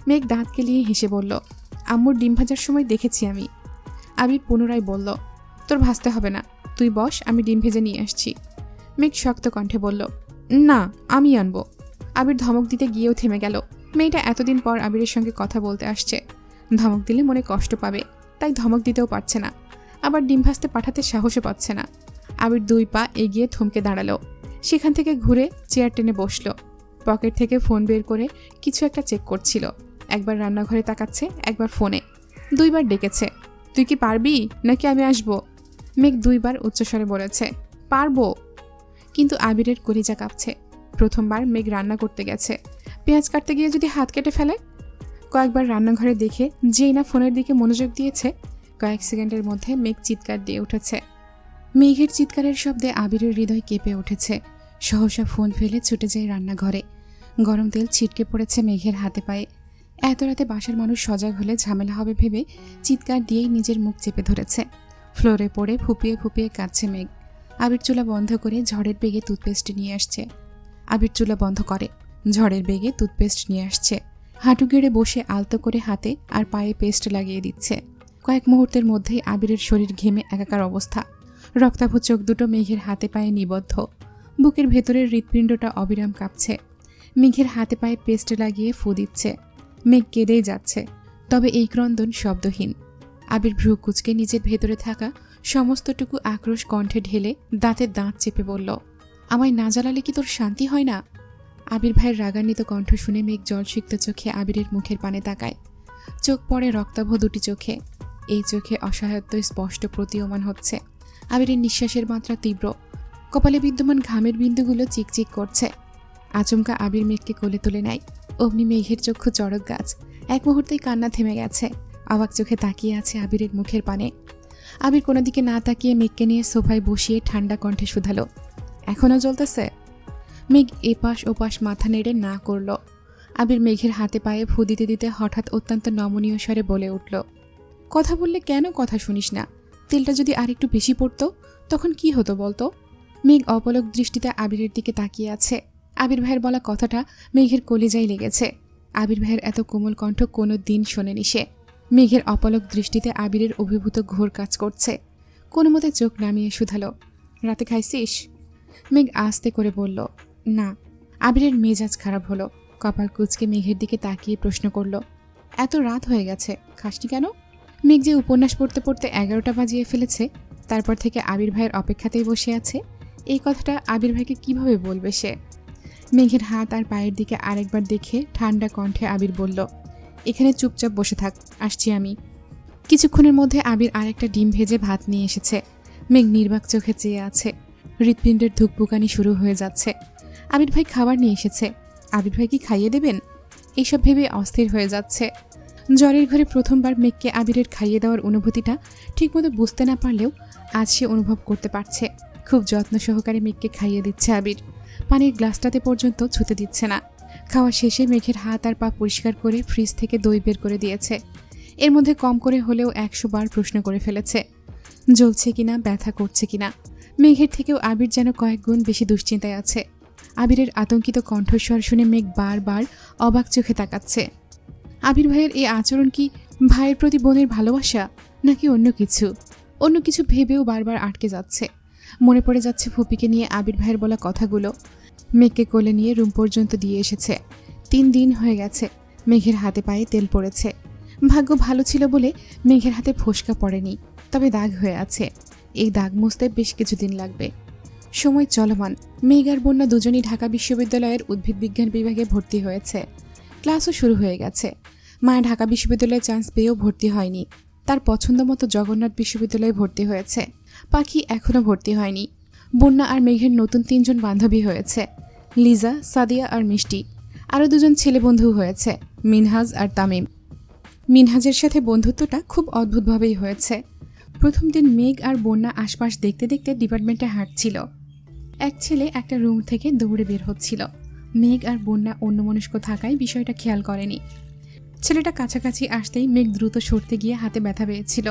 মেঘ দাঁত কেলিয়ে হেসে বলল, আম্মুর ডিম ভাজার সময় দেখেছি আমি। আবির পুনরায় বলল, তোর ভাজতে হবে না, তুই বস, আমি ডিম ভেজে নিয়ে আসছি। মেঘ শক্ত কণ্ঠে বলল, না, আমি আনবো। আবির ধমক দিতে গিয়েও থেমে গেল। মেয়েটা এতদিন পর আবিরের সঙ্গে কথা বলতে আসছে। ধমক দিলে মনে কষ্ট পাবে, তাই ধমক দিতেও পারছে না। আবার ডিম ভাজতে পাঠাতে সাহসও পাচ্ছে না। আবির 2 পা এগিয়ে থমকে দাঁড়ালো। সেখান থেকে ঘুরে চেয়ার টেনে বসলো। পকেট থেকে ফোন বের করে কিছু একটা চেক করছিল। একবার রান্নাঘরে তাকাচ্ছে, একবার ফোনে। 2বার ডেকেছে, তুই কি পারবি নাকি আমি আসবো? মেঘ 2বার উচ্চস্বরে বলেছে, পারবো। কিন্তু আবিরের কলিজা কাঁপছে। প্রথমবার মেঘ রান্না করতে গেছে, পেঁয়াজ কাটতে গিয়ে যদি হাত কেটে ফেলে। কয়েকবার রান্নাঘরে দেখে যেই না ফোনের দিকে মনোযোগ দিয়েছে, কয়েক সেকেন্ডের মধ্যে মেঘ চিৎকার দিয়ে উঠেছে। মেঘের চিৎকারের শব্দে আবিরের হৃদয় কেঁপে উঠেছে। সহসা ফোন ফেলে ছুটে যায় রান্নাঘরে। গরম তেল ছিটকে পড়েছে মেঘের হাতে পায়ে। এত রাতে বাসার মানুষ সজাগ হলে ঝামেলা হবে ভেবে চিৎকার দিয়েই নিজের মুখ চেপে ধরেছে। ফ্লোরে পড়ে ফুপিয়ে ফুপিয়ে কাঁদছে মেঘ। আবির চুলা বন্ধ করে ঝড়ের বেগে টুথপেস্ট নিয়ে আসছে। হাঁটু গেড়ে বসে আলতো করে হাতে আর পায়ে পেস্ট লাগিয়ে দিচ্ছে। কয়েক মুহূর্তের মধ্যেই আবিরের শরীর ঘেমে একাকার অবস্থা। রক্তাভ চোখ দুটো মেঘের হাতে পায়ে নিবদ্ধ। বুকের ভেতরের হৃৎপিণ্ডটা অবিরাম কাঁপছে। মেঘের হাতে পায়ে পেস্ট লাগিয়ে ফু দিচ্ছে। মেঘ কেঁদেই যাচ্ছে, তবে এই ক্রন্দন শব্দহীন। আবির ভ্রু কুঁচকে নিজের ভেতরে থাকা সমস্তটুকু আক্রোশ কণ্ঠে ঢেলে দাঁতে দাঁত চেপে বলল, আমায় না জ্বালালে কি তোর শান্তি হয় না? আবির ভাইয়ের রাগান্বিত কণ্ঠ শুনে মেঘ জলসিক্ত চোখে আবিরের মুখের পানে তাকায়। চোখ পড়ে রক্তাভ 2টি চোখে। এই চোখে অসহায়ত্ব স্পষ্ট প্রতীয়মান হচ্ছে। আবিরের নিঃশ্বাসের মাত্রা তীব্র। কপালে বিদ্যমান ঘামের বিন্দুগুলো চিকচিক করছে। আচমকা আবির মেঘকে কোলে তুলে নেয়। অমনি মেঘের চক্ষু চড়ক গাছ। এক মুহূর্তেই কান্না থেমে গেছে। অবাক চোখে তাকিয়ে আছে আবিরের মুখের পানে। আবির কোনো দিকে না তাকিয়ে মেঘকে নিয়ে সোফায় বসিয়ে ঠান্ডা কণ্ঠে শুধালো, এখনও জ্বলতেছে? মেঘ এপাশ ওপাশ মাথা নেড়ে না করল। আবির মেঘের হাতে পায়ে ফু দিতে দিতে হঠাৎ অত্যন্ত নমনীয় স্বরে বলে উঠল, কথা বললে কেন কথা শুনিস না? তেলটা যদি আরেকটু বেশি পড়তো তখন কি হতো বলতো? মেঘ অপলক দৃষ্টিতে আবিরের দিকে তাকিয়ে আছে। আবির ভাইয়ের বলা কথাটা মেঘের কলিজায় লেগেছে। আবির ভাইয়ের এত কোমল কণ্ঠ কোনো দিন শোনেনি সে। মেঘের অপলক দৃষ্টিতে আবিরের অভিভূত ঘোর কাজ করছে। কোনো মতে চোখ নামিয়ে শুধালো, রাতে খাইছিস? মেঘ আস্তে করে বলল, না। আবিরের মেজাজ খারাপ হলো। কপাল কুঁচকে মেঘের দিকে তাকিয়ে প্রশ্ন করল, এত রাত হয়ে গেছে, খাসনি কেন? মেঘ যে উপন্যাস পড়তে পড়তে 11টা বাজিয়ে ফেলেছে, তারপর থেকে আবির ভাইয়ের অপেক্ষাতেই বসে আছে। এই কথাটা আবির ভাইকে কিভাবে বলবে সে? মেঘের হাত আর পায়ের দিকে আরেকবার দেখে ঠান্ডা কণ্ঠে আবির বলল, এখানে চুপচাপ বসে থাক, আসছি আমি। কিছুক্ষণের মধ্যে আবির আরেকটা ডিম ভেজে ভাত নিয়ে এসেছে। মেঘ নির্বাক চোখে চেয়ে আছে। হৃৎপিণ্ডের ধুকপুকানি শুরু হয়ে যাচ্ছে। আবির ভাই খাবার নিয়ে এসেছে। আবির ভাই কি খাইয়ে দেবেন? এইসব ভেবে অস্থির হয়ে যাচ্ছে। জ্বরের ঘরে প্রথমবার মেঘকে আবিরের খাইয়ে দেওয়ার অনুভূতিটা ঠিকমতো বুঝতে না পারলেও আজ সে অনুভব করতে পারছে। খুব যত্ন সহকারে মেঘকে খাইয়ে দিচ্ছে আবির। পানির গ্লাসটাতে পর্যন্ত ছুতে দিচ্ছে না। খাওয়া শেষে মেঘের হাত আর পা পরিষ্কার করে ফ্রিজ থেকে দই বের করে দিয়েছে। এর মধ্যে কম করে হলেও 100 বার প্রশ্ন করে ফেলেছে, জ্বলছে কিনা, ব্যথা করছে কিনা। মেঘের থেকেও আবির যেন কয়েক গুণ বেশি দুশ্চিন্তায় আছে। আবিরের আতঙ্কিত কণ্ঠস্বর শুনে মেঘ বারবার অবাক চোখে তাকাচ্ছে। আবির ভাইয়ের এই আচরণ কি ভাইয়ের প্রতি বোনের ভালোবাসা, নাকি অন্য কিছু? অন্য কিছু ভেবেও বারবার আটকে যাচ্ছে। মনে পড়ে যাচ্ছে ফুপিকে নিয়ে আবির ভাইয়ের বলা কথাগুলো। মেঘকে কোলে নিয়ে রুম পর্যন্ত দিয়ে এসেছে। 3 দিন হয়ে গেছে। মেঘের হাতে পায়ে তেল পড়েছে। ভাগ্য ভালো ছিল বলে মেঘের হাতে ফোসকা পড়েনি, তবে দাগ হয়ে আছে। এই দাগ মুছতে বেশ কিছুদিন লাগবে। সময় চলমান। মেঘ আর বন্যা দুজনই ঢাকা বিশ্ববিদ্যালয়ের উদ্ভিদ বিজ্ঞান বিভাগে ভর্তি হয়েছে। ক্লাসও শুরু হয়ে গেছে। মায়া ঢাকা বিশ্ববিদ্যালয়ে চান্স পেয়েও ভর্তি হয়নি। তার পছন্দ মতো জগন্নাথ বিশ্ববিদ্যালয়ে ভর্তি হয়েছে। পাখি এখনও ভর্তি হয়নি। বন্যা আর মেঘের নতুন 3 জন বান্ধবী হয়েছে, লিজা, সাদিয়া আর মিষ্টি। আরও 2 জন ছেলে বন্ধু হয়েছে, মিনহাজ আর তামিম। মিনহাজের সাথে বন্ধুত্বটা খুব অদ্ভুতভাবেই হয়েছে। প্রথম দিন মেঘ আর বন্যা আশপাশ দেখতে দেখতে ডিপার্টমেন্টে হাঁটছিল। এক ছেলে একটা রুম থেকে দৌড়ে বের হচ্ছিল। মেঘ আর বন্যা অন্যমনস্ক থাকায় বিষয়টা খেয়াল করেনি। ছেলেটা কাছাকাছি আসতেই মেঘ দ্রুত সরতে গিয়ে হাতে ব্যথা পেয়েছিল।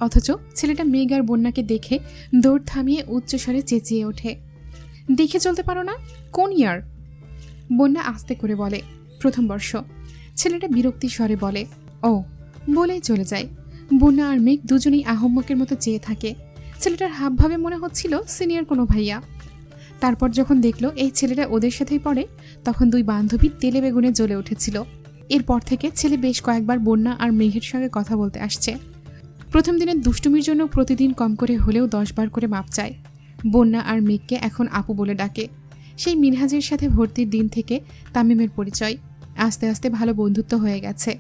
অথচ ছেলেটা মেঘ আর বন্যাকে দেখে দৌড় থামিয়ে উচ্চস্বরে চেঁচিয়ে ওঠে, দেখে চলতে পারো না? কোন ইয়ার? বন্যা আস্তে করে বলে, প্রথম বর্ষ। ছেলেটা বিরক্তি স্বরে বলে, ও, বলেই চলে যায়। বন্যা আর মেঘ দুজনেই আহম্মকের মতো চেয়ে থাকে। ছেলেটার হাবভাবে মনে হচ্ছিল সিনিয়র কোনো ভাইয়া। তারপর যখন দেখলো এই ছেলেটা ওদের সাথেই পড়ে, তখন 2 বান্ধবী তেলে বেগুনে জ্বলে উঠেছিল। এরপর থেকে ছেলে বেশ কয়েকবার বন্যা আর মেঘের সঙ্গে কথা বলতে আসছে। প্রথম দিনের দুষ্টুমির জন্য প্রতিদিন কম করে হলেও 10 বার করে মাপ চায়। বন্যা আর মেঘকে এখন আপু বলে ডাকে। সেই মিনহাজের সাথে ভর্তির দিন থেকে তামিমের পরিচয়। আস্তে আস্তে ভালো বন্ধুত্ব হয়ে গেছে।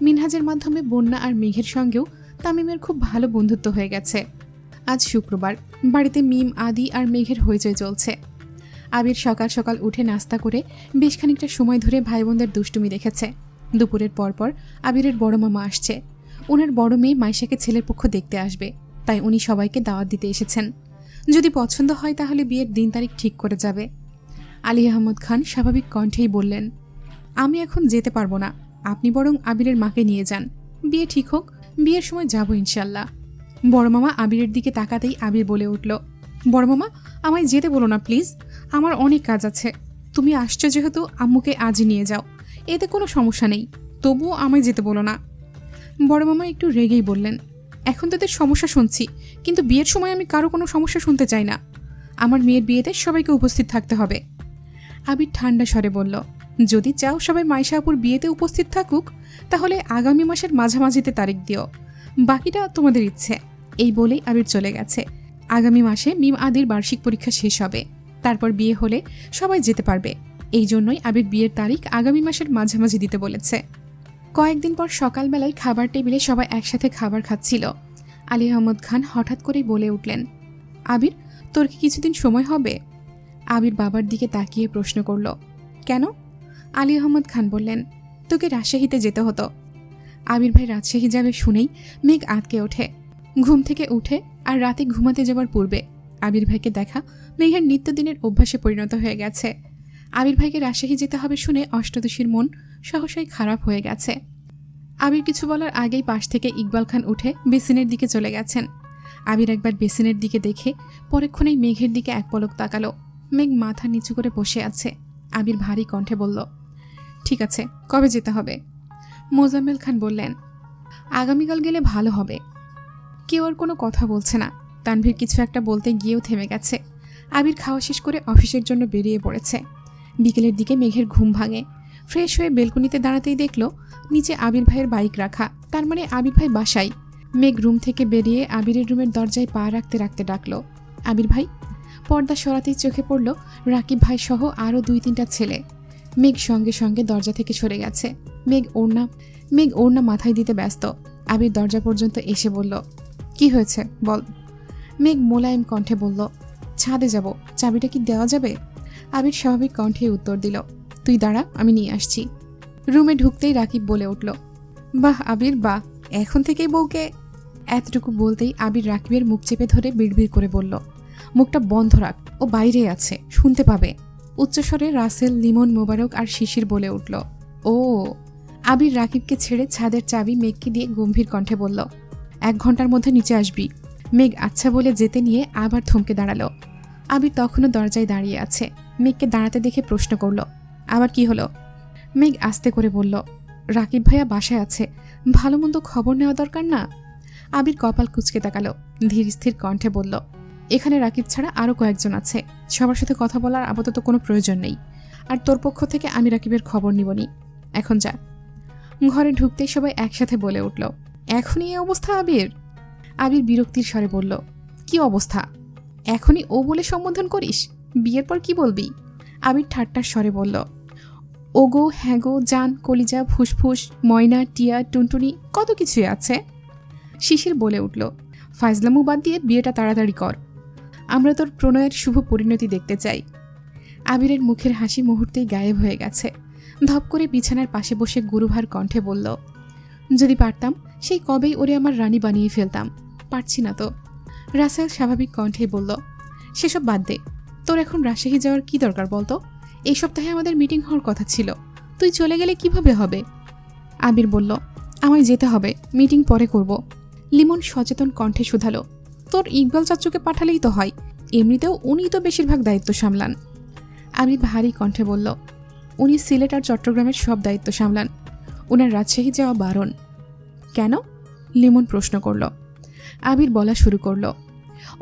মিনহাজের মাধ্যমে বন্যা আর মেঘের সঙ্গেও তামিমের খুব ভালো বন্ধুত্ব হয়ে গেছে। আজ শুক্রবার। বাড়িতে মিম, আদি আর মেঘের হইচই চলছে। আবির সকাল সকাল উঠে নাস্তা করে বেশ খানিকটা সময় ধরে ভাই বোনদের দুষ্টুমি দেখেছে। দুপুরের পরপর আবিরের বড় মামা আসছে। ওনার বড় মেয়ে মাইশাকে ছেলের পক্ষ দেখতে আসবে, তাই উনি সবাইকে দাওয়াত দিতে এসেছেন। যদি পছন্দ হয় তাহলে বিয়ের দিন তারিখ ঠিক করে যাবে। আলী আহমদ খান স্বাভাবিক কণ্ঠেই বললেন, আমি এখন যেতে পারবো না, আপনি বরং আবিরের মাকে নিয়ে যান। বিয়ে ঠিক হোক, বিয়ের সময় যাব ইনশাল্লাহ। বড় মামা আবিরের দিকে তাকাতেই আবির বলে উঠল, বড় মামা, আমায় যেতে বলো না প্লিজ, আমার অনেক কাজ আছে। তুমি আসছো যেহেতু আম্মুকে আজই নিয়ে যাও, এতে কোনো সমস্যা নেই, তবুও আমায় যেতে বলো না। বড় মামা একটু রেগেই বললেন, এখন তোদের সমস্যা শুনছি, কিন্তু বিয়ের সময় আমি কারো কোনো সমস্যা শুনতে চাই না। আমার মেয়ের বিয়েতে সবাইকে উপস্থিত থাকতে হবে। আবির ঠান্ডা স্বরে বলল, যদি চাও সবাই মাইশা আপুর বিয়েতে উপস্থিত থাকুক, তাহলে আগামী মাসের মাঝামাঝিতে তারিখ দিও, বাকিটা তোমাদের ইচ্ছে। এই বলেই আবির চলে গেছে। আগামী মাসে মিম আদির বার্ষিক পরীক্ষা শেষ হবে, তারপর বিয়ে হলে সবাই যেতে পারবে। এই জন্যই আবির বিয়ের তারিখ আগামী মাসের মাঝামাঝি দিতে বলেছে। কয়েকদিন পর সকালবেলায় খাবার টেবিলে সবাই একসাথে খাবার খাচ্ছিল। আলী আহমদ খান হঠাৎ করেই বলে উঠলেন, আবির, তোর কি কিছুদিন সময় হবে? আবির বাবার দিকে তাকিয়ে প্রশ্ন করল, কেন? আলী আহমদ খান বললেন, তোকে রাজশাহীতে যেতে হতো। আবির ভাই রাজশাহী যাবে শুনেই মেঘ আটকে ওঠে। ঘুম থেকে উঠে আর রাতে ঘুমাতে যাওয়ার পূর্বে আবির ভাইকে দেখা মেঘের নিত্যদিনের অভ্যাসে পরিণত হয়ে গেছে। আবির ভাইকে রাজশাহী যেতে হবে শুনে অষ্টদশীর মন সহসাই খারাপ হয়ে গেছে। আবির কিছু বলার আগেই পাশ থেকে ইকবাল খান উঠে বেসিনের দিকে চলে গেছেন। আবির একবার বেসিনের দিকে দেখে পরেক্ষণেই মেঘের দিকে এক পলক তাকালো। মেঘ মাথা নিচু করে বসে আছে। আবির ভারী কণ্ঠে বলল, ঠিক আছে, কবে যেতে হবে? মোজাম্মেল খান বললেন, আগামীকাল গেলে ভালো হবে। কেউ আর কোনো কথা বলছে না। তানভীর কিছু একটা বলতে গিয়েও থেমে গেছে। আবির খাওয়া শেষ করে অফিসের জন্য বেরিয়ে পড়েছে। বিকেলের দিকে মেঘের ঘুম ভাঙে। ফ্রেশ হয়ে বেলকনিতে দাঁড়াতেই দেখল নিচে আবির ভাইয়ের বাইক রাখা, তার মানে আবির ভাই বাসায়। মেঘ রুম থেকে বেরিয়ে আবিরের রুমের দরজায় পা রাখতে রাখতে ডাকল, আবির ভাই। পর্দা সরাতেই চোখে পড়ল রাকিব ভাই সহ আরও 2-3টা ছেলে। মেঘ সঙ্গে সঙ্গে দরজা থেকে সরে গেছে। মেঘ ওড়না মাথায় দিতে ব্যস্ত। আবির দরজা পর্যন্ত এসে বলল, কি হয়েছে বল। মেঘ মোলায়েম কণ্ঠে বলল, ছাদে যাব, চাবিটা কি দেওয়া যাবে? আবির স্বাভাবিক কণ্ঠে উত্তর দিল, তুই দাঁড়া, আমি নিয়ে আসছি। রুমে ঢুকতেই রাকিব বলে উঠল, বাহ আবির বাহ, এখন থেকেই বউকে। এতটুকু বলতেই আবির রাকিবের মুখ চেপে ধরে বিড়বিড় করে বলল, মুখটা বন্ধ রাখ, ও বাইরে আছে, শুনতে পাবে। উচ্চস্বরে রাসেল, লিমন, মোবারক আর শিশির বলে উঠল, ও। আবির রাকিবকে ছেড়ে ছাদের চাবি মেঘকে দিয়ে গম্ভীর কণ্ঠে বলল, 1 ঘন্টার মধ্যে নিচে আসবি। মেঘ আচ্ছা বলে যেতে নিয়ে আবার থমকে দাঁড়ালো। আবির তখনও দরজায় দাঁড়িয়ে আছে। মেঘকে দাঁড়াতে দেখে প্রশ্ন করল, আবার কি হলো? মেঘ আস্তে করে বলল, রাকিব ভাইয়া বাসায় আছে, ভালো মন্দ খবর নেওয়া দরকার না? আবির কপাল কুঁচকে তাকালো, ধীর স্থির কণ্ঠে বলল, এখানে রাকিব ছাড়া আরও কয়েকজন আছে, সবার সাথে কথা বলার আপাতত কোনো প্রয়োজন নেই। আর তোর পক্ষ থেকে আমি রাকিবের খবর নিবনি, এখন যা। ঘরে ঢুকতেই সবাই একসাথে বলে উঠল, এখনই এই অবস্থা আবির? আবির বিরক্তির স্বরে বলল, কি অবস্থা? এখনই ও বলে সম্বোধন করিস? বিয়ের পর কি বলবি? আবির ঠাট্টার স্বরে বলল, ওগো, হ্যাগো, জান, কলিজা, ফুসফুস, ময়না, টিয়া, টুনটুনি, কত কিছুই আছে। শিশির বলে উঠল, ফাজলামু বাদ দিয়ে বিয়েটা তাড়াতাড়ি কর, আমরা তোর প্রণয়ের শুভ পরিণতি দেখতে চাই। আবিরের মুখের হাসি মুহূর্তেই গায়েব হয়ে গেছে। ধপ করে বিছানার পাশে বসে গুরুভার কণ্ঠে বলল, যদি পারতাম সেই কবেই ওরে আমার রানী বানিয়ে ফেলতাম, পারছি না তো। রাসেল স্বাভাবিক কণ্ঠেই বলল, সেসব বাদ দে, তোর এখন রাজশাহী যাওয়ার কি দরকার বলতো? এই সপ্তাহে আমাদের মিটিং হওয়ার কথা ছিল, তুই চলে গেলে কিভাবে হবে? আবির বলল, আমায় যেতে হবে, মিটিং পরে করব। লিমন সচেতন কণ্ঠে শুধালো, তোর ইকবাল চাচুকে পাঠালেই তো হয়, এমনিতেও উনিই তো বেশিরভাগ দায়িত্ব সামলান। আবির ভারী কণ্ঠে বলল, উনি সিলেট আর চট্টগ্রামের সব দায়িত্ব সামলান, ওনার রাজশাহী যাওয়া বারণ। কেন? লিমন প্রশ্ন করল। আবির বলা শুরু করল,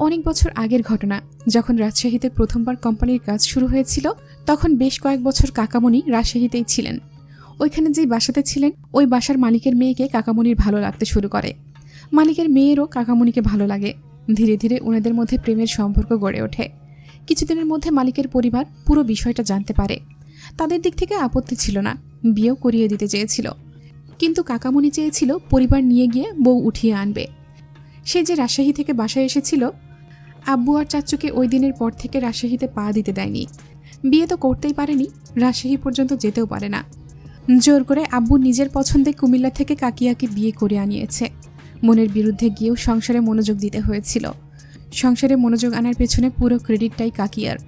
অনেক বছর আগের ঘটনা, যখন রাজশাহীতে প্রথমবার কোম্পানির কাজ শুরু হয়েছিল, তখন বেশ কয়েক বছর কাকামণি রাজশাহীতেই ছিলেন। ওইখানে যেই বাসাতে ছিলেন, ওই বাসার মালিকের মেয়েকে কাকামণির ভালো লাগতে শুরু করে। মালিকের মেয়েরও কাকামণিকে ভালো লাগে। ধীরে ধীরে ওনাদের মধ্যে প্রেমের সম্পর্ক গড়ে ওঠে। কিছুদিনের মধ্যে মালিকের পরিবার পুরো বিষয়টা জানতে পারে। তাদের দিক থেকে আপত্তি ছিল না, বিয়েও করিয়ে দিতে চেয়েছিল, কিন্তু কাকামণি চেয়েছিল পরিবার নিয়ে গিয়ে বউ উঠিয়ে আনবে। সে যে রাজশাহী থেকে বাসায় এসেছিল, আব্বু আর চাচুকে ওই দিনের পর থেকে রাজশাহীতে পা দিতে দেয়নি। বিয়ে তো করতেই পারেনি, রাজশাহী পর্যন্ত যেতেও পারে না। জোর করে আব্বু নিজের পছন্দে কুমিল্লা থেকে কাকিয়াকে বিয়ে করে আনিয়েছে। মনের বিরুদ্ধে গিয়েও সংসারে মনোযোগ দিতে হয়েছিল। সংসারে মনোযোগ আনার পেছনে পুরো ক্রেডিটটাই কাকিয়ার।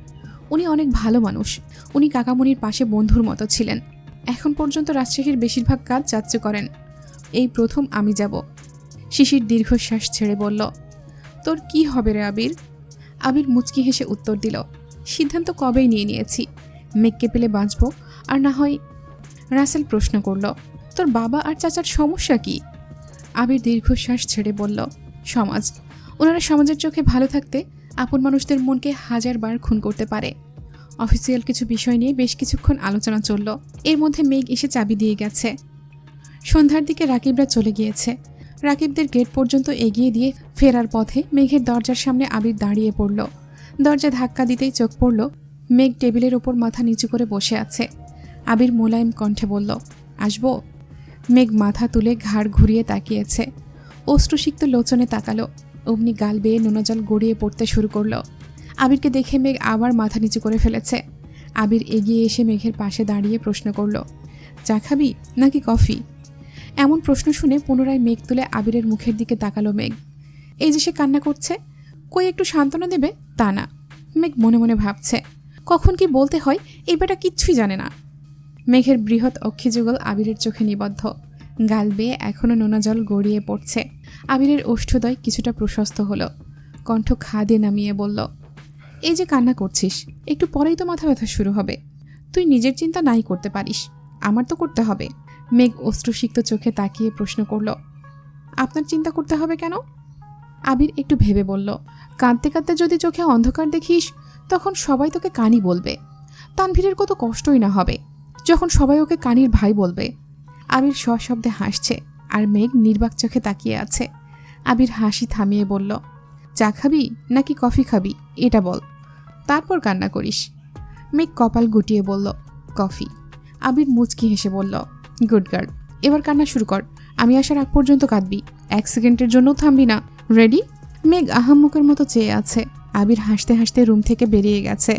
উনি অনেক ভালো মানুষ, উনি কাকামণির পাশে বন্ধুর মতো ছিলেন। এখন পর্যন্ত রাজশাহীর বেশিরভাগ কাজ চাচ্চু করেন, এই প্রথম আমি যাব। শিশির দীর্ঘশ্বাস ছেড়ে বলল, তোর কি হবে রে আবির? আবির মুচকি হেসে উত্তর দিল, সিদ্ধান্ত কবেই নিয়ে নিয়েছি, মেঘকে পেলে বাঁচব, আর না হয়। রাসেল প্রশ্ন করল, তোর বাবা আর চাচার সমস্যা কি? আবির দীর্ঘশ্বাস ছেড়ে বলল, সমাজ। ওনারা সমাজের চোখে ভালো থাকতে আপন মানুষদের মনকে 1000 বার খুন করতে পারে। অফিসিয়াল কিছু বিষয় নিয়ে বেশ কিছুক্ষণ আলোচনা চলল। এর মধ্যে মেঘ এসে চাবি দিয়ে গেছে। সন্ধ্যার দিকে রাকিবরা চলে গিয়েছে। রাকিবদের গেট পর্যন্ত এগিয়ে দিয়ে ফেরার পথে মেঘের দরজার সামনে আবির দাঁড়িয়ে পড়ল। দরজা ধাক্কা দিতেই চোখ পড়ল মেঘ টেবিলের ওপর মাথা নিচু করে বসে আছে। আবির মোলায়েম কণ্ঠে বলল, আসবো? মেঘ মাথা তুলে ঘাড় ঘুরিয়ে তাকিয়েছে। অশ্রুসিক্ত লোচনে তাকালো। অমনি গাল বেয়ে নোনা জল গড়িয়ে পড়তে শুরু করলো। আবিরকে দেখে মেঘ আবার মাথা নিচু করে ফেলেছে। আবির এগিয়ে এসে মেঘের পাশে দাঁড়িয়ে প্রশ্ন করল, চা খাবি নাকি কফি? এমন প্রশ্ন শুনে পুনরায় মেঘ তুলে আবিরের মুখের দিকে তাকালো মেঘ। এই যে সে কান্না করছে, কই একটু সান্ত্বনা দেবে তা না। মেঘ মনে মনে ভাবছে, কখন কি বলতে হয় এই বেটা কিচ্ছুই জানে না। মেঘের বৃহৎ অক্ষিযুগল আবিরের চোখে নিবদ্ধ। গাল বেয়ে এখনো নোনা জল গড়িয়ে পড়ছে। আবিরের ওষ্ঠদ্বয় কিছুটা প্রশস্ত হলো। কণ্ঠ খাদে নামিয়ে বলল, এই যে কান্না করছিস, একটু পরেই তো মাথা ব্যথা শুরু হবে। তুই নিজের চিন্তা নাই করতে পারিস, আমার তো করতে হবে। মেঘ অশ্রুসিক্ত চোখে তাকিয়ে প্রশ্ন করল, আপনার চিন্তা করতে হবে কেন? আবির একটু ভেবে বলল, কাঁদতে কাঁদতে যদি চোখে অন্ধকার দেখিস, তখন সবাই তোকে কানি বলবে। তানভীরের কত কষ্টই না হবে যখন সবাই ওকে কানির ভাই বলবে। আবির সশব্দে হাসছে, আর মেঘ নির্বাক চোখে তাকিয়ে আছে। আবির হাসি থামিয়ে বলল, চা খাবি নাকি কফি খাবি এটা বল, তারপর কান্না করিস। মেঘ কপাল গুটিয়ে বলল, কফি। আবির মুচকি হেসে বলল, গুড গার্ল, এবার কান্না শুরু কর। আমি আসার আগ পর্যন্ত কাঁদবি, 1 সেকেন্ডের জন্য থামবি না। রেডি? মেঘ আহাম্মুকের মতো চেয়ে আছে। আবির হাসতে হাসতে রুম থেকে বেরিয়ে গেছে।